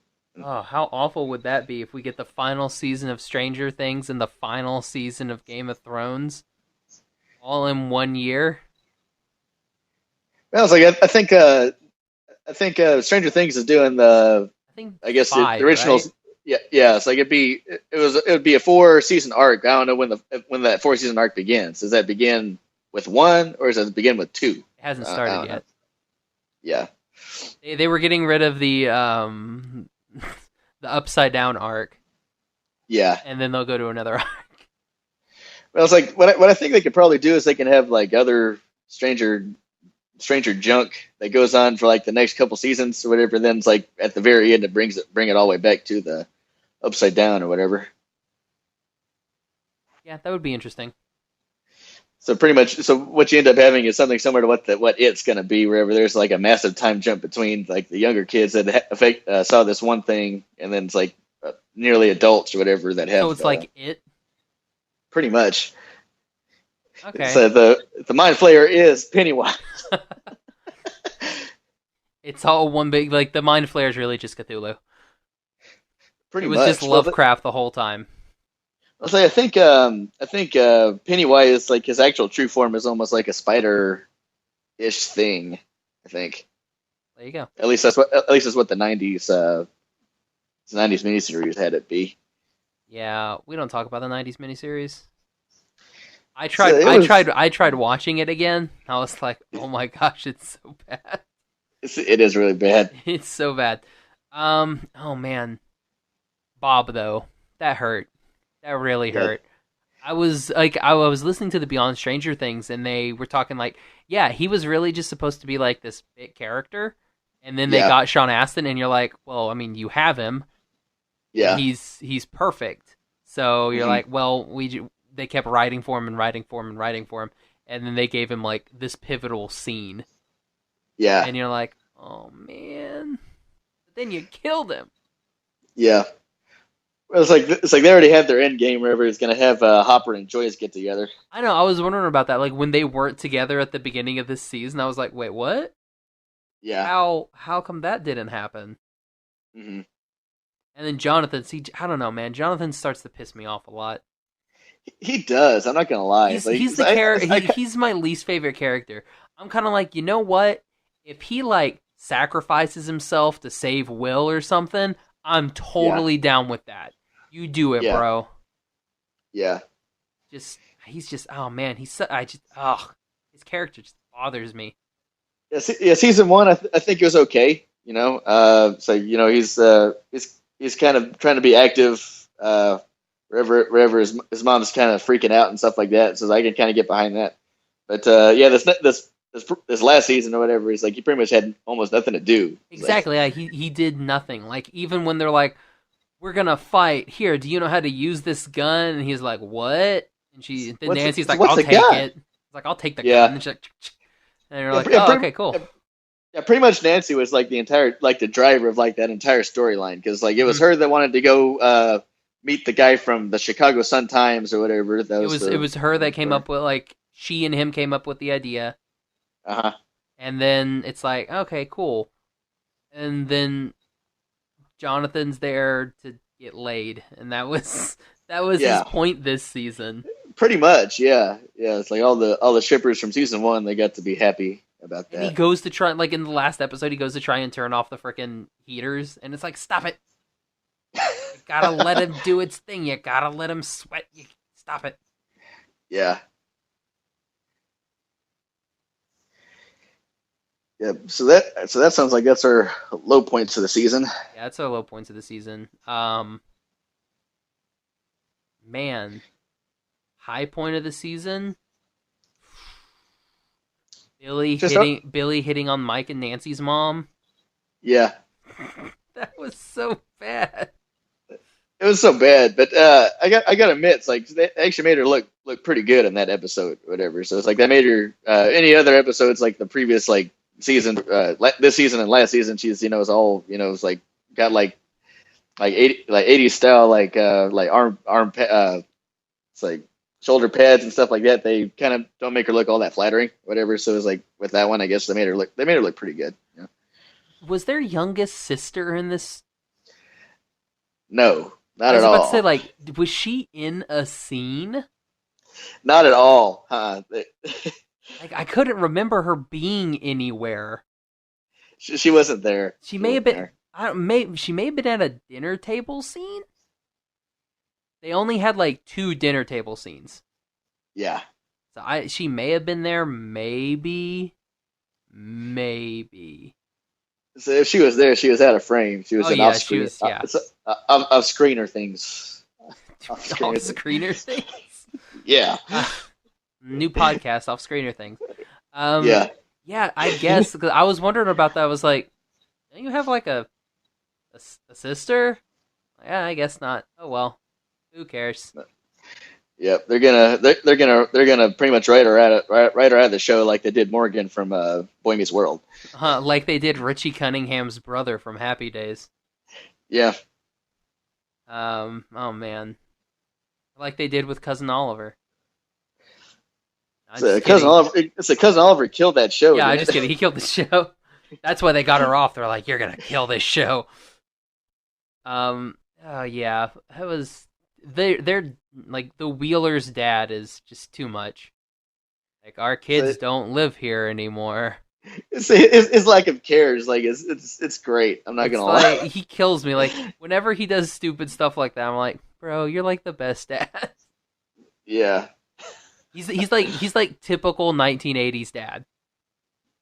Oh, how awful would that be if we get the final season of Stranger Things and the final season of Game of Thrones all in 1 year? Well, it's like I think Stranger Things is doing I guess 5, the originals. right? Yeah. It's like it would be a 4-season arc. I don't know when that 4-season arc begins. Does that begin with 1 or does it begin with 2? It hasn't I started don't know. yet. Yeah. They were getting rid of the the upside down arc, Yeah. and then they'll go to another arc. Well, it's like what I think they could probably do is they can have like other stranger junk that goes on for like the next couple seasons or whatever. Then it's like at the very end it bring it all the way back to the upside down or whatever. Yeah, that would be interesting. So pretty much, so what you end up having is something similar to what it's going to be, wherever there's like a massive time jump between like the younger kids that saw this one thing, and then it's like nearly adults or whatever that have. So it's like it. Pretty much. Okay. So the mind flayer is Pennywise. It's all one big, like, the Mind Flayer is really just Cthulhu. Pretty It was much. just Lovecraft the whole time. I'll say I think Pennywise, like his actual true form, is almost like a spider-ish thing. I think. There you go. At least that's what the '90s miniseries had it be. Yeah, we don't talk about the '90s miniseries. I tried watching it again. I was like, oh my gosh, it's so bad. It is really bad. It's so bad. Oh man, Bob though, that hurt. That really hurt. I was listening to the Beyond Stranger Things, and they were talking like, yeah, he was really just supposed to be like this big character, and then they got Sean Astin, and you're like, well, I mean, you have him. Yeah, he's perfect. So you're like, well, they kept writing for him, and then they gave him like this pivotal scene. Yeah, and you're like, oh man, but then you killed him. Yeah. Well, it's like they already had their end game wherever it's going to have Hopper and Joyce get together. I know. I was wondering about that. Like when they weren't together at the beginning of this season, I was like, wait, what? Yeah. How come that didn't happen? Mm-hmm. And then Jonathan, I don't know, man. Jonathan starts to piss me off a lot. He does. I'm not gonna lie. He's my least favorite character. I'm kind of like, you know what? If he like sacrifices himself to save Will or something, I'm totally down with that. You do it, bro. Yeah. He's just, oh man, his character just bothers me. Yeah, season 1, I think it was okay. You know, so you know he's kind of trying to be active wherever his mom's kind of freaking out and stuff like that. So I can kind of get behind that. But this last season or whatever, he's like he pretty much had almost nothing to do. Exactly, like, he did nothing. Like even when they're like, "We're gonna fight here. Do you know how to use this gun?" And he's like, "What?" And Nancy's like, "I'll take it." It's like, "I'll take the gun." And she's like, and you're like, "Oh, okay, cool." Yeah, pretty much Nancy was like the driver of like that entire storyline, because like it was her that wanted to go meet the guy from the Chicago Sun-Times or whatever. It was her that came up with, like, she and him came up with the idea. Uh-huh. And then it's like, okay, cool. And then Jonathan's there to get laid, and that was his point this season. Pretty much, yeah. Yeah, it's like all the shippers from season 1, they got to be happy about that. And he goes to try, like in the last episode, he goes to try and turn off the freaking heaters, and it's like, stop it. You gotta let him do its thing. You gotta let him sweat. Stop it. Yeah. Yeah, so that sounds like that's our low points of the season. Yeah, that's our low points of the season. man, high point of the season. Billy hitting on Mike and Nancy's mom. Yeah. That was so bad. It was so bad, but I got to admit, it's like they actually made her look pretty good in that episode, or whatever. So it's like they made her. Any other episodes like the previous like season, this season and last season, she's is all it's like got like 80s style like it's like shoulder pads and stuff like that. They kind of don't make her look all that flattering, whatever. So it's like with that one, I guess they made her look pretty good. Yeah. Was their youngest sister in this? No. Not I was at about all. to say, like, was she in a scene? Not at all. Like, I couldn't remember her being anywhere. She wasn't there. She may have been. She may have been at a dinner table scene. They only had like 2 dinner table scenes. Yeah. So she may have been there. Maybe. So if she was there, she was out of frame. She was off screen. She was, yeah. Of screener things. Off screener things. Yeah. New podcast, off screener things. Yeah. Yeah, I guess. Cause I was wondering about that. I was like, don't you have like a sister? Yeah, I guess not. Oh well, who cares? Yep, they're gonna pretty much write her out of the show like they did Morgan from Boy Meets World. Like they did Richie Cunningham's brother from Happy Days. Yeah. Oh man, like they did with Cousin Oliver. Cousin Oliver killed that show. Yeah, I'm just kidding. He killed the show. That's why they got her off. They're like, you're gonna kill this show. Oh yeah, that was. They're like the Wheeler's dad is just too much. Like our kids don't live here anymore. It's lack of cares. Like it's great. I'm not gonna lie. He kills me. Like whenever he does stupid stuff like that, I'm like, bro, you're like the best dad. Yeah. He's like typical 1980s dad.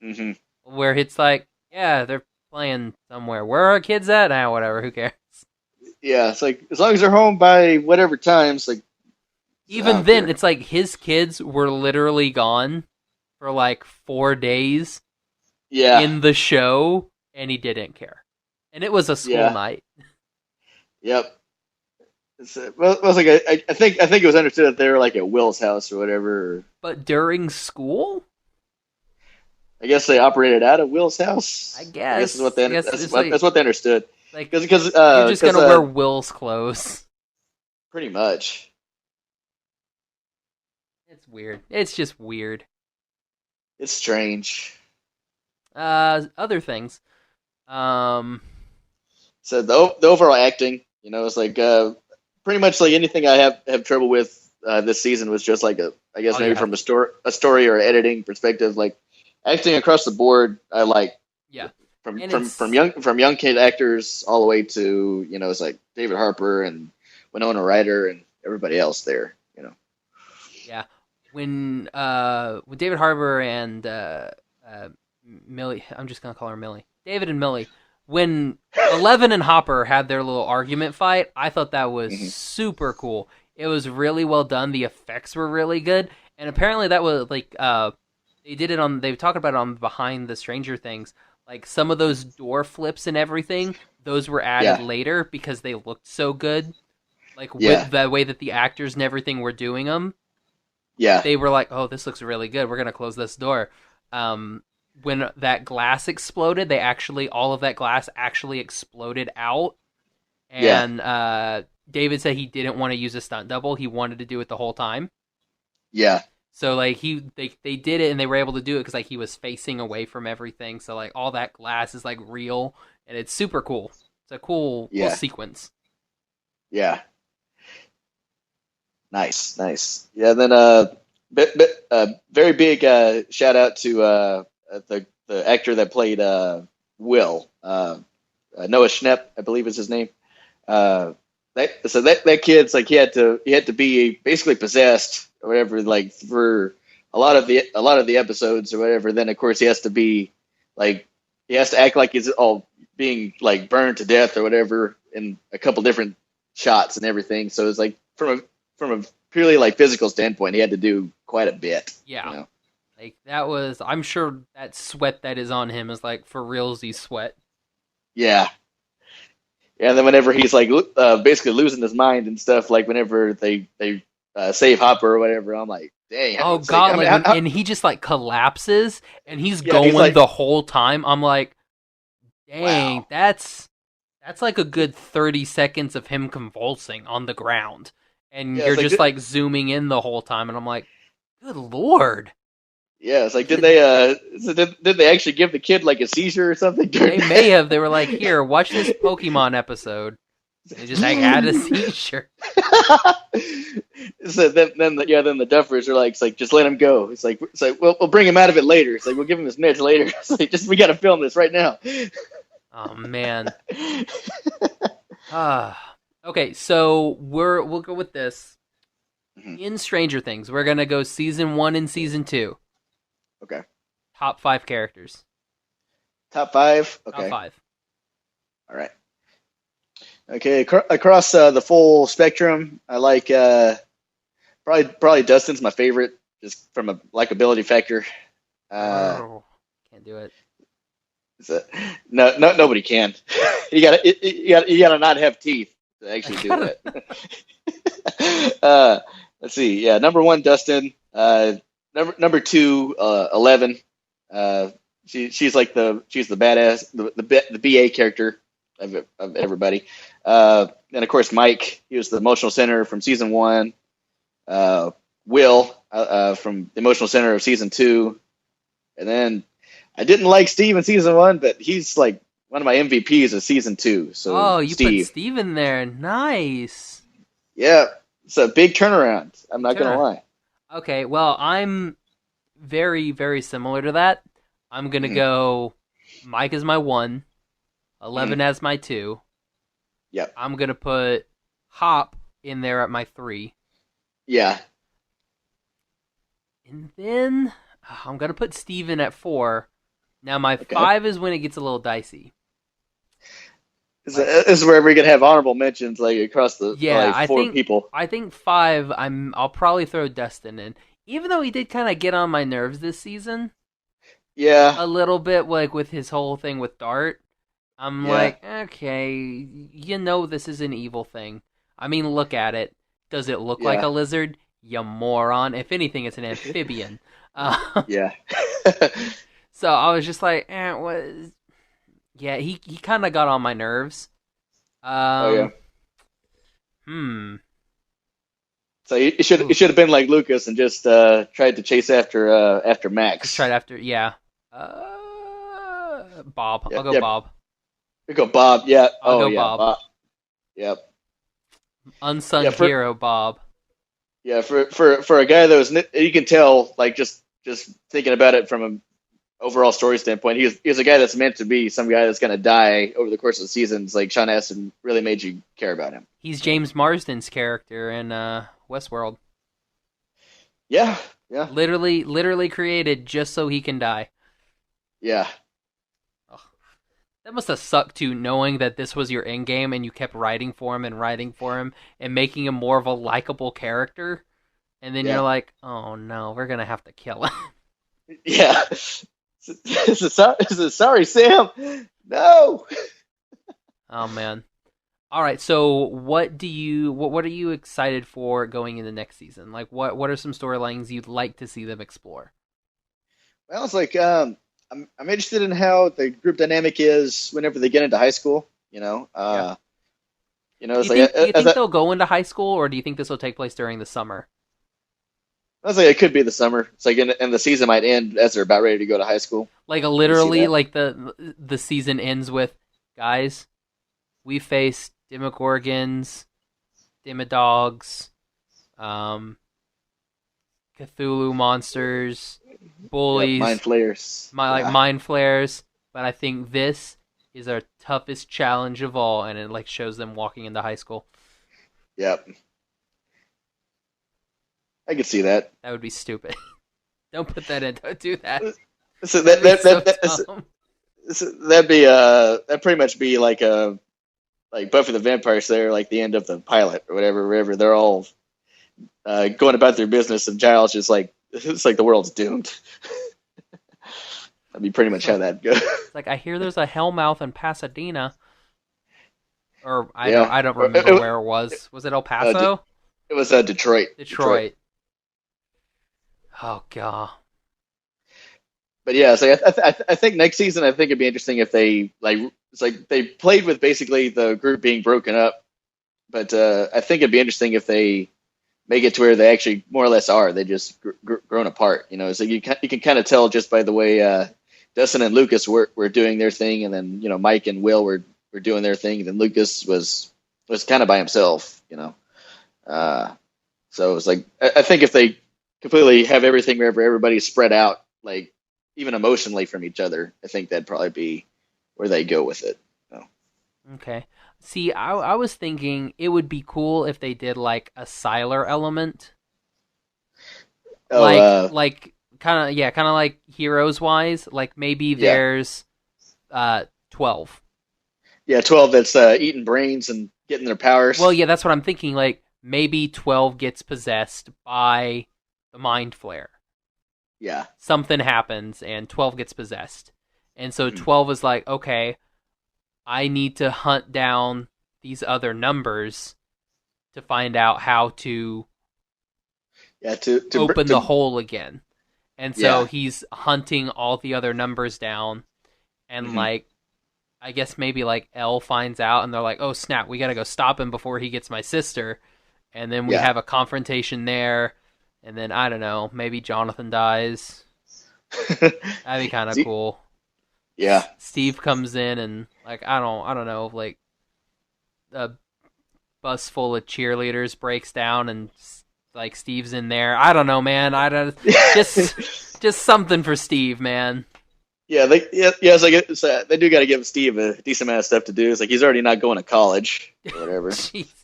Mm-hmm. Where it's like, yeah, they're playing somewhere. Where are our kids at now? Whatever, who cares? Yeah, it's like as long as they're home by whatever times, like even then, it's like his kids were literally gone for like 4 days. Yeah. In the show, and he didn't care, and it was a school night. Yep. It was like I think it was understood that they were like at Will's house or whatever. But during school, I guess they operated out of Will's house. I guess is what they that's what they understood. Like, because you're just gonna wear Will's clothes. Pretty much. It's weird. It's just weird. It's strange. Other things. So the overall acting, it's like pretty much like anything I have trouble with this season was just like from a story or editing perspective, like acting across the board. I like from young kid actors all the way to it's like David Harper and Winona Ryder and everybody else there. Yeah, when David Harper and Millie, I'm just gonna call her Millie. David and Millie. When Eleven and Hopper had their little argument fight, I thought that was super cool. It was really well done. The effects were really good, and apparently that was like they did it on. They talked about it on Behind the Stranger Things. Like some of those door flips and everything, those were added later because they looked so good. Like with the way that the actors and everything were doing them. Yeah, they were like, "Oh, this looks really good. We're gonna close this door." When that glass exploded, all of that glass actually exploded out. And David said he didn't want to use a stunt double. He wanted to do it the whole time. Yeah. So like they did it and they were able to do it because like he was facing away from everything. So like all that glass is like real and it's super cool. It's a cool sequence. Yeah. Nice. Yeah. And then very big shout out to the actor that played Will, Noah Schnapp, I believe is his name. That kid's like he had to be basically possessed or whatever, like for a lot of the episodes or whatever. Then of course he has to be like he has to act like he's all being like burned to death or whatever in a couple different shots and everything. So it's like from from a purely like physical standpoint, he had to do quite a bit. Yeah. You know? Like that was, I'm sure that sweat that is on him is like for realsy sweat. Yeah. Yeah, and then whenever he's like basically losing his mind and stuff, like whenever they save Hopper or whatever, I'm like, dang. Oh It's God! I mean, Like, and he just like collapses, and he's Yeah, he's going like- the whole time. I'm like, dang, Wow. that's like a good 30 seconds of him convulsing on the ground, and Yeah, you're it's like just like zooming in the whole time, and I'm like, good lord. Yeah, it's like did they actually give the kid like a seizure or something? They may have. They were like, here, watch this Pokemon episode. They just like had a seizure. So then the Duffers are like, it's like just let him go. It's like we'll bring him out of it later. It's like we'll give him his meds later. It's like just we got to film this right now. Oh man. Okay, so we'll go with this. Mhm. In Stranger Things, we're gonna go season 1 and season 2. Okay. Top 5 characters. Top 5. Okay. Top 5. All right. Okay. Across the full spectrum, I like probably Dustin's my favorite, just from a likability factor. Can't do it. Nobody can. You gotta not have teeth to actually do that. Let's see. Yeah, number 1, Dustin. Number 2, 11. She's like she's the badass, the BA character of everybody. And of course Mike, he was the emotional center from season 1. Will from the emotional center of season 2, and then I didn't like Steve in season 1, but he's like one of my MVPs of season 2. So you Steve. put Steve in there. Nice. Yeah, it's a big turnaround. I'm not gonna lie. Okay, well, I'm very, very similar to that. I'm gonna go Mike is my 1, 11 as my 2. Yep. I'm gonna put Hop in there at my 3. Yeah. And then I'm gonna put Steven at 4. Now my 5 is when it gets a little dicey. This is where we're gonna have honorable mentions like across the like 4 people. I think 5. I'll probably throw Dustin in, even though he did kind of get on my nerves this season. Yeah. A little bit, like with his whole thing with Dart. I'm like, okay, you know this is an evil thing. I mean, look at it. Does it look like a lizard? You moron. If anything, it's an amphibian. Yeah. So I was just like, what? Yeah, he kind of got on my nerves. So it should have been like Lucas and just tried to chase after Max. Just tried after, Bob. I'll go Bob. You go Bob. Yeah. I'll go Bob. Yep. Unsung hero Bob. Yeah, for a guy that was, you can tell, like just thinking about it from an overall story standpoint, he's a guy that's meant to be some guy that's going to die over the course of the seasons. Like Sean Astin really made you care about him. He's James Marsden's character in Westworld. Yeah. Literally created just so he can die. Yeah. That must have sucked too, knowing that this was your end game and you kept writing for him and making him more of a likable character. And then you're like, oh no, we're going to have to kill him. Yeah. Sorry, Sam. No. Oh man. All right, so what are you excited for going into next season? Like what are some storylines you'd like to see them explore? Well, it's like I'm interested in how the group dynamic is whenever they get into high school. You know, it's do you think they'll go into high school, or do you think this will take place during the summer? I was like, it could be the summer. It's like, and the season might end as they're about ready to go to high school. Like literally, like the season ends with, guys, we faced Demogorgons, Demodogs, Cthulhu monsters, bullies, mind flayers, mind flayers. But I think this is our toughest challenge of all, and it like shows them walking into high school. Yep, I could see that. That would be stupid. Don't put that in. Don't do that. So that'd pretty much be like Buffy the Vampire Slayer, like the end of the pilot or whatever. Wherever they're all going about their business, and Giles just like it's like the world's doomed. That'd be pretty much how that goes. It's like, I hear there's a Hellmouth in Pasadena. Or I Yeah. don't remember where it was. Was it El Paso? It was Detroit. Detroit. Oh god. But yeah, so I think next season, I think it'd be interesting if they it's like they played with basically the group being broken up, but I think it'd be interesting if they make it to where they actually more or less are. They just grown apart. You know, so you can kind of tell just by the way Dustin and Lucas were doing their thing, and then Mike and Will were doing their thing, and then Lucas was kind of by himself. So it was like I think if they completely have everything wherever everybody's spread out, like even emotionally from each other, I think that'd probably be where they go with it. Okay. See, I was thinking it would be cool if they did like a Siler element. Like kind of like Heroes wise, like maybe there's 12. Yeah, 12 that's eating brains and getting their powers. Well, yeah, that's what I'm thinking. Like maybe 12 gets possessed by the Mind Flare. Yeah. Something happens and 12 gets possessed. And so 12 is like, okay, I need to hunt down these other numbers to find out how to open the hole again. And so he's hunting all the other numbers down, and like, I guess maybe like Elle finds out, and they're like, "Oh snap, we gotta go stop him before he gets my sister." And then we have a confrontation there, and then I don't know, maybe Jonathan dies. That'd be kind of cool. Yeah. Steve comes in and like I don't know, like a bus full of cheerleaders breaks down and like Steve's in there. I don't know, man. I don't just something for Steve, man. Yeah, it's like they do got to give Steve a decent amount of stuff to do. It's like he's already not going to college or whatever. Jeez.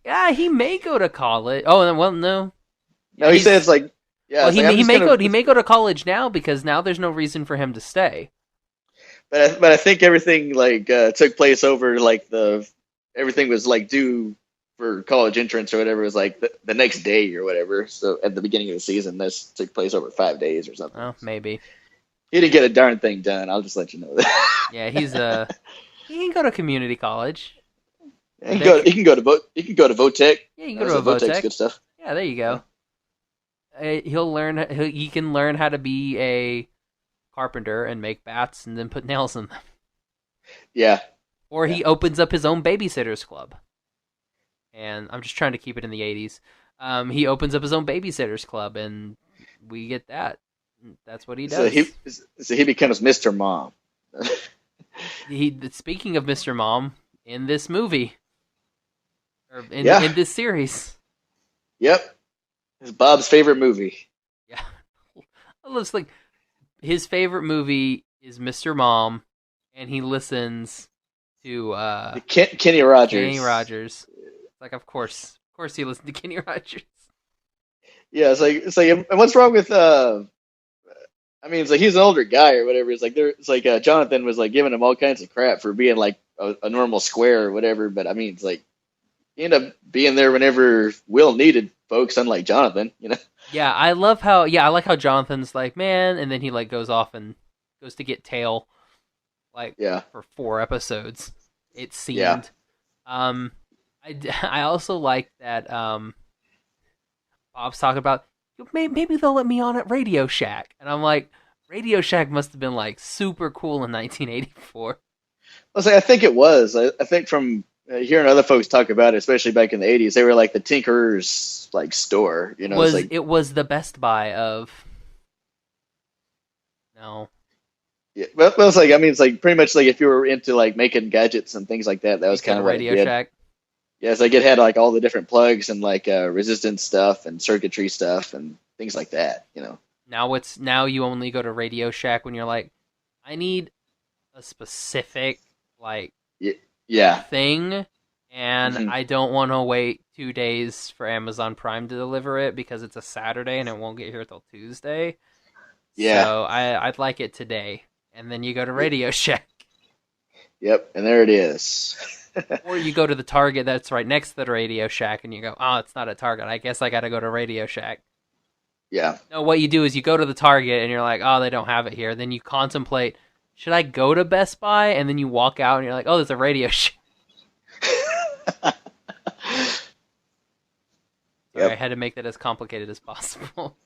Yeah, he may go to college. Oh, well, no. No, he says like Well, he may go to college now because now there's no reason for him to stay. But I think everything like took place over like everything was like due for college entrance or whatever. It was like the next day or whatever. So at the beginning of the season, this took place over 5 days or something. Oh, maybe. He didn't get a darn thing done. I'll just let you know that. Yeah, he can go to community college. He can go to Votech. Yeah, you can go to a Votech. Good stuff. Yeah, there you go. He can learn how to be a carpenter and make bats and then put nails in them. Yeah. Or he opens up his own babysitters club. And I'm just trying to keep it in the 80s. He opens up his own babysitters club, and we get that. That's what he does. So he becomes Mr. Mom. Speaking of Mr. Mom, in this movie, or in this series. Yep. It's Bob's favorite movie. Yeah. It looks like his favorite movie is Mr. Mom, and he listens to Kenny Rogers. Kenny Rogers. Like, of course he listens to Kenny Rogers. Yeah, it's like, and what's wrong with I mean, it's like he's an older guy or whatever. It's like Jonathan was like giving him all kinds of crap for being like a normal square or whatever. But I mean, it's like he ended up being there whenever Will needed folks, unlike Jonathan. Yeah, I like how Jonathan's like, man, and then he like goes off and goes to get Tail, like for 4 episodes. It seemed. Yeah. I also like that Bob's talking about maybe they'll let me on at Radio Shack, and I'm like, Radio Shack must have been like super cool in 1984. I think it was. I think from hearing other folks talk about it, especially back in the 80s, they were like the Tinker's like store. It was the Best Buy of. No. Yeah, well, it's like it's like pretty much like if you were into like making gadgets and things like that, that was kind of Radio Shack. Yeah, it's like it had like all the different plugs and like resistance stuff and circuitry stuff and things like that. Now you only go to Radio Shack when you're like, I need a specific like thing, and I don't want to wait 2 days for Amazon Prime to deliver it because it's a Saturday and it won't get here till Tuesday. Yeah. So I'd like it today, and then you go to Radio Shack. Yep, and there it is. Or you go to the Target that's right next to the Radio Shack, and you go, oh, it's not a Target. I guess I got to go to Radio Shack. Yeah. No, what you do is you go to the Target, and you're like, oh, they don't have it here. Then you contemplate, should I go to Best Buy? And then you walk out, and you're like, oh, there's a Radio Shack. Sorry, I had to make that as complicated as possible.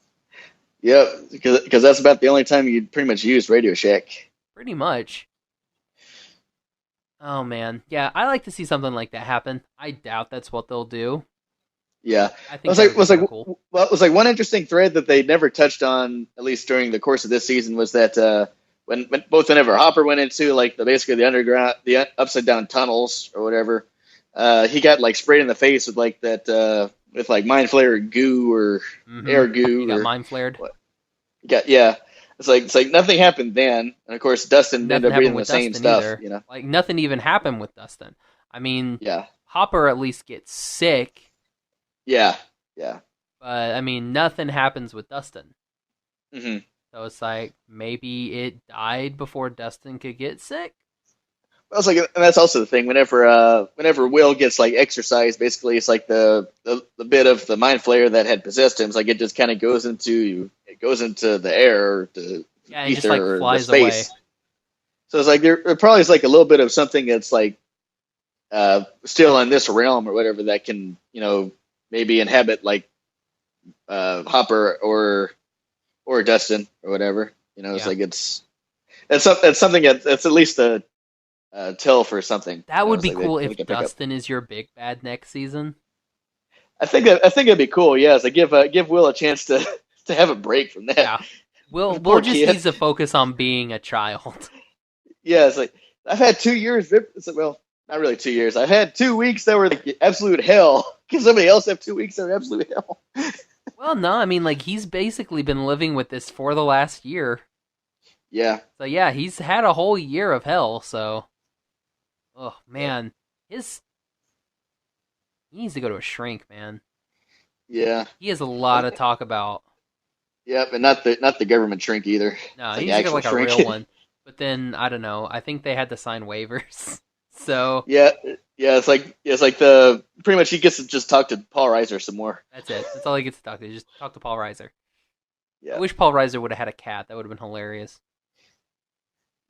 Yep, because that's about the only time you pretty much use Radio Shack. Pretty much. Oh, man. Yeah, I like to see something like that happen. I doubt that's what they'll do. Yeah. I think it was cool. Well, it was like one interesting thread that they never touched on, at least during the course of this season, was that whenever Hopper went into like basically the underground, the upside down tunnels or whatever, he got like sprayed in the face with like that with like mind flare goo or air goo. He got mind flared. Yeah. It's like nothing happened then, and of course Dustin ended up breathing the same stuff. Either. You know, like nothing even happened with Dustin. I mean, yeah, Hopper at least gets sick. Yeah. But I mean, nothing happens with Dustin. Mm-hmm. So it's like maybe it died before Dustin could get sick. Well, it's like, and that's also the thing. Whenever Will gets like exercised, basically, it's like the bit of the mind flayer that had possessed him. It's like it just kind of goes into the air or the and ether just like or flies the space. away. So it's like there probably is like a little bit of something that's like still in this realm or whatever that can maybe inhabit like Hopper or Dustin or whatever. It's like that's something that's at least a tell for something. That would be cool if Dustin is your big bad next season. I think it'd be cool. Yeah, it's like give Will a chance to have a break from that. Yeah, Will just needs to focus on being a child. Yeah, it's like I've had 2 years. It's like, well, not really 2 years. I've had 2 weeks that were like absolute hell. Can somebody else have 2 weeks that were absolute hell? Well, no, I mean, like he's basically been living with this for the last year. Yeah. So yeah, he's had a whole year of hell. So, oh man, he needs to go to a shrink, man. Yeah. He has a lot to talk about. Yeah, but not the government shrink either. No, he needs to go like shrink. A real one. But then I don't know. I think they had to sign waivers. So yeah, it's like the pretty much he gets to just talk to Paul Reiser some more. That's it. That's all he gets to talk to. Just talk to Paul Reiser. Yeah. I wish Paul Reiser would have had a cat. That would have been hilarious.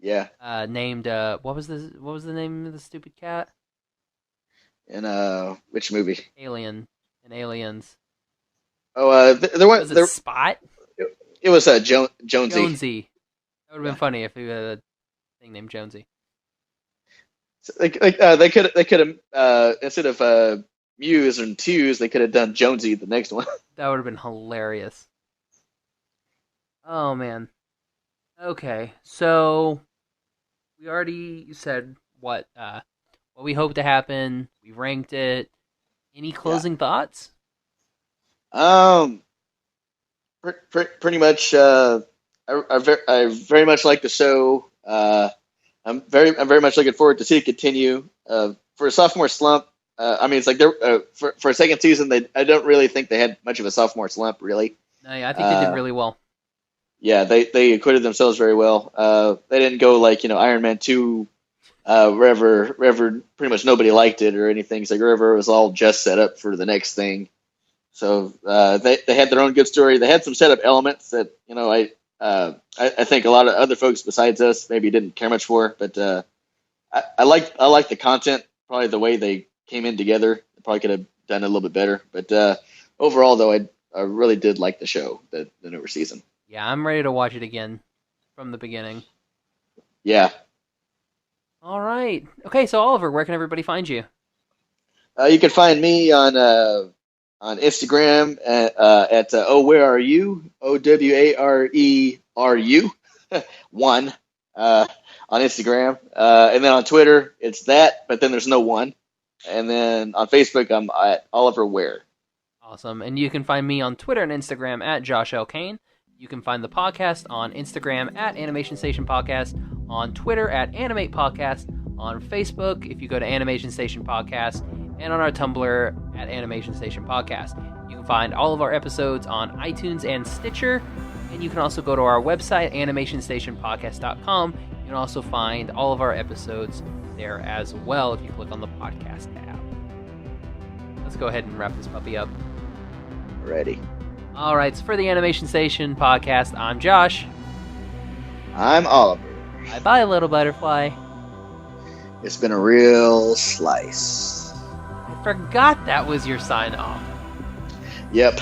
Yeah. Named what was the name of the stupid cat? In which movie? Alien and Aliens. Oh, was it Spot? It was Jonesy. Jonesy. That would have been funny if he had a thing named Jonesy. So they could have instead of Muse and Twos, they could have done Jonesy the next one. That would have been hilarious. Oh man. Okay, so we already said what we hope to happen. We ranked it. Any closing thoughts? Pretty much. I very much like the show. I'm very much looking forward to see it continue. For a sophomore slump, I mean, it's like for a second season, I don't really think they had much of a sophomore slump, really. No, yeah, I think they did really well. Yeah, they acquitted themselves very well. They didn't go like Iron Man 2, wherever pretty much nobody liked it or anything. It's like wherever it was all just set up for the next thing. So they had their own good story. They had some setup elements that I think a lot of other folks besides us maybe didn't care much for, but I like the content. Probably the way they came in together. They probably could have done it a little bit better. But overall, though, I really did like the show, the newer season. Yeah, I'm ready to watch it again from the beginning. Yeah. All right. Okay, so Oliver, where can everybody find you? You can find me on Instagram at where are you? OWARERU 1 on Instagram, and then on Twitter it's that, but then there's no 1, and then on Facebook I'm at Oliver Ware. Awesome, and you can find me on Twitter and Instagram at Josh L. Kane. You can find the podcast on Instagram at Animation Station Podcast, on Twitter at Animate Podcast, on Facebook if you go to Animation Station Podcast, and on our Tumblr at Animation Station Podcast. You can find all of our episodes on iTunes and Stitcher, and you can also go to our website, animationstationpodcast.com. You can also find all of our episodes there as well if you click on the podcast tab. Let's go ahead and wrap this puppy up. Ready. All right, so for the Animation Station podcast, I'm Josh. I'm Oliver. Bye-bye, little butterfly. It's been a real slice. I forgot that was your sign-off. Yep.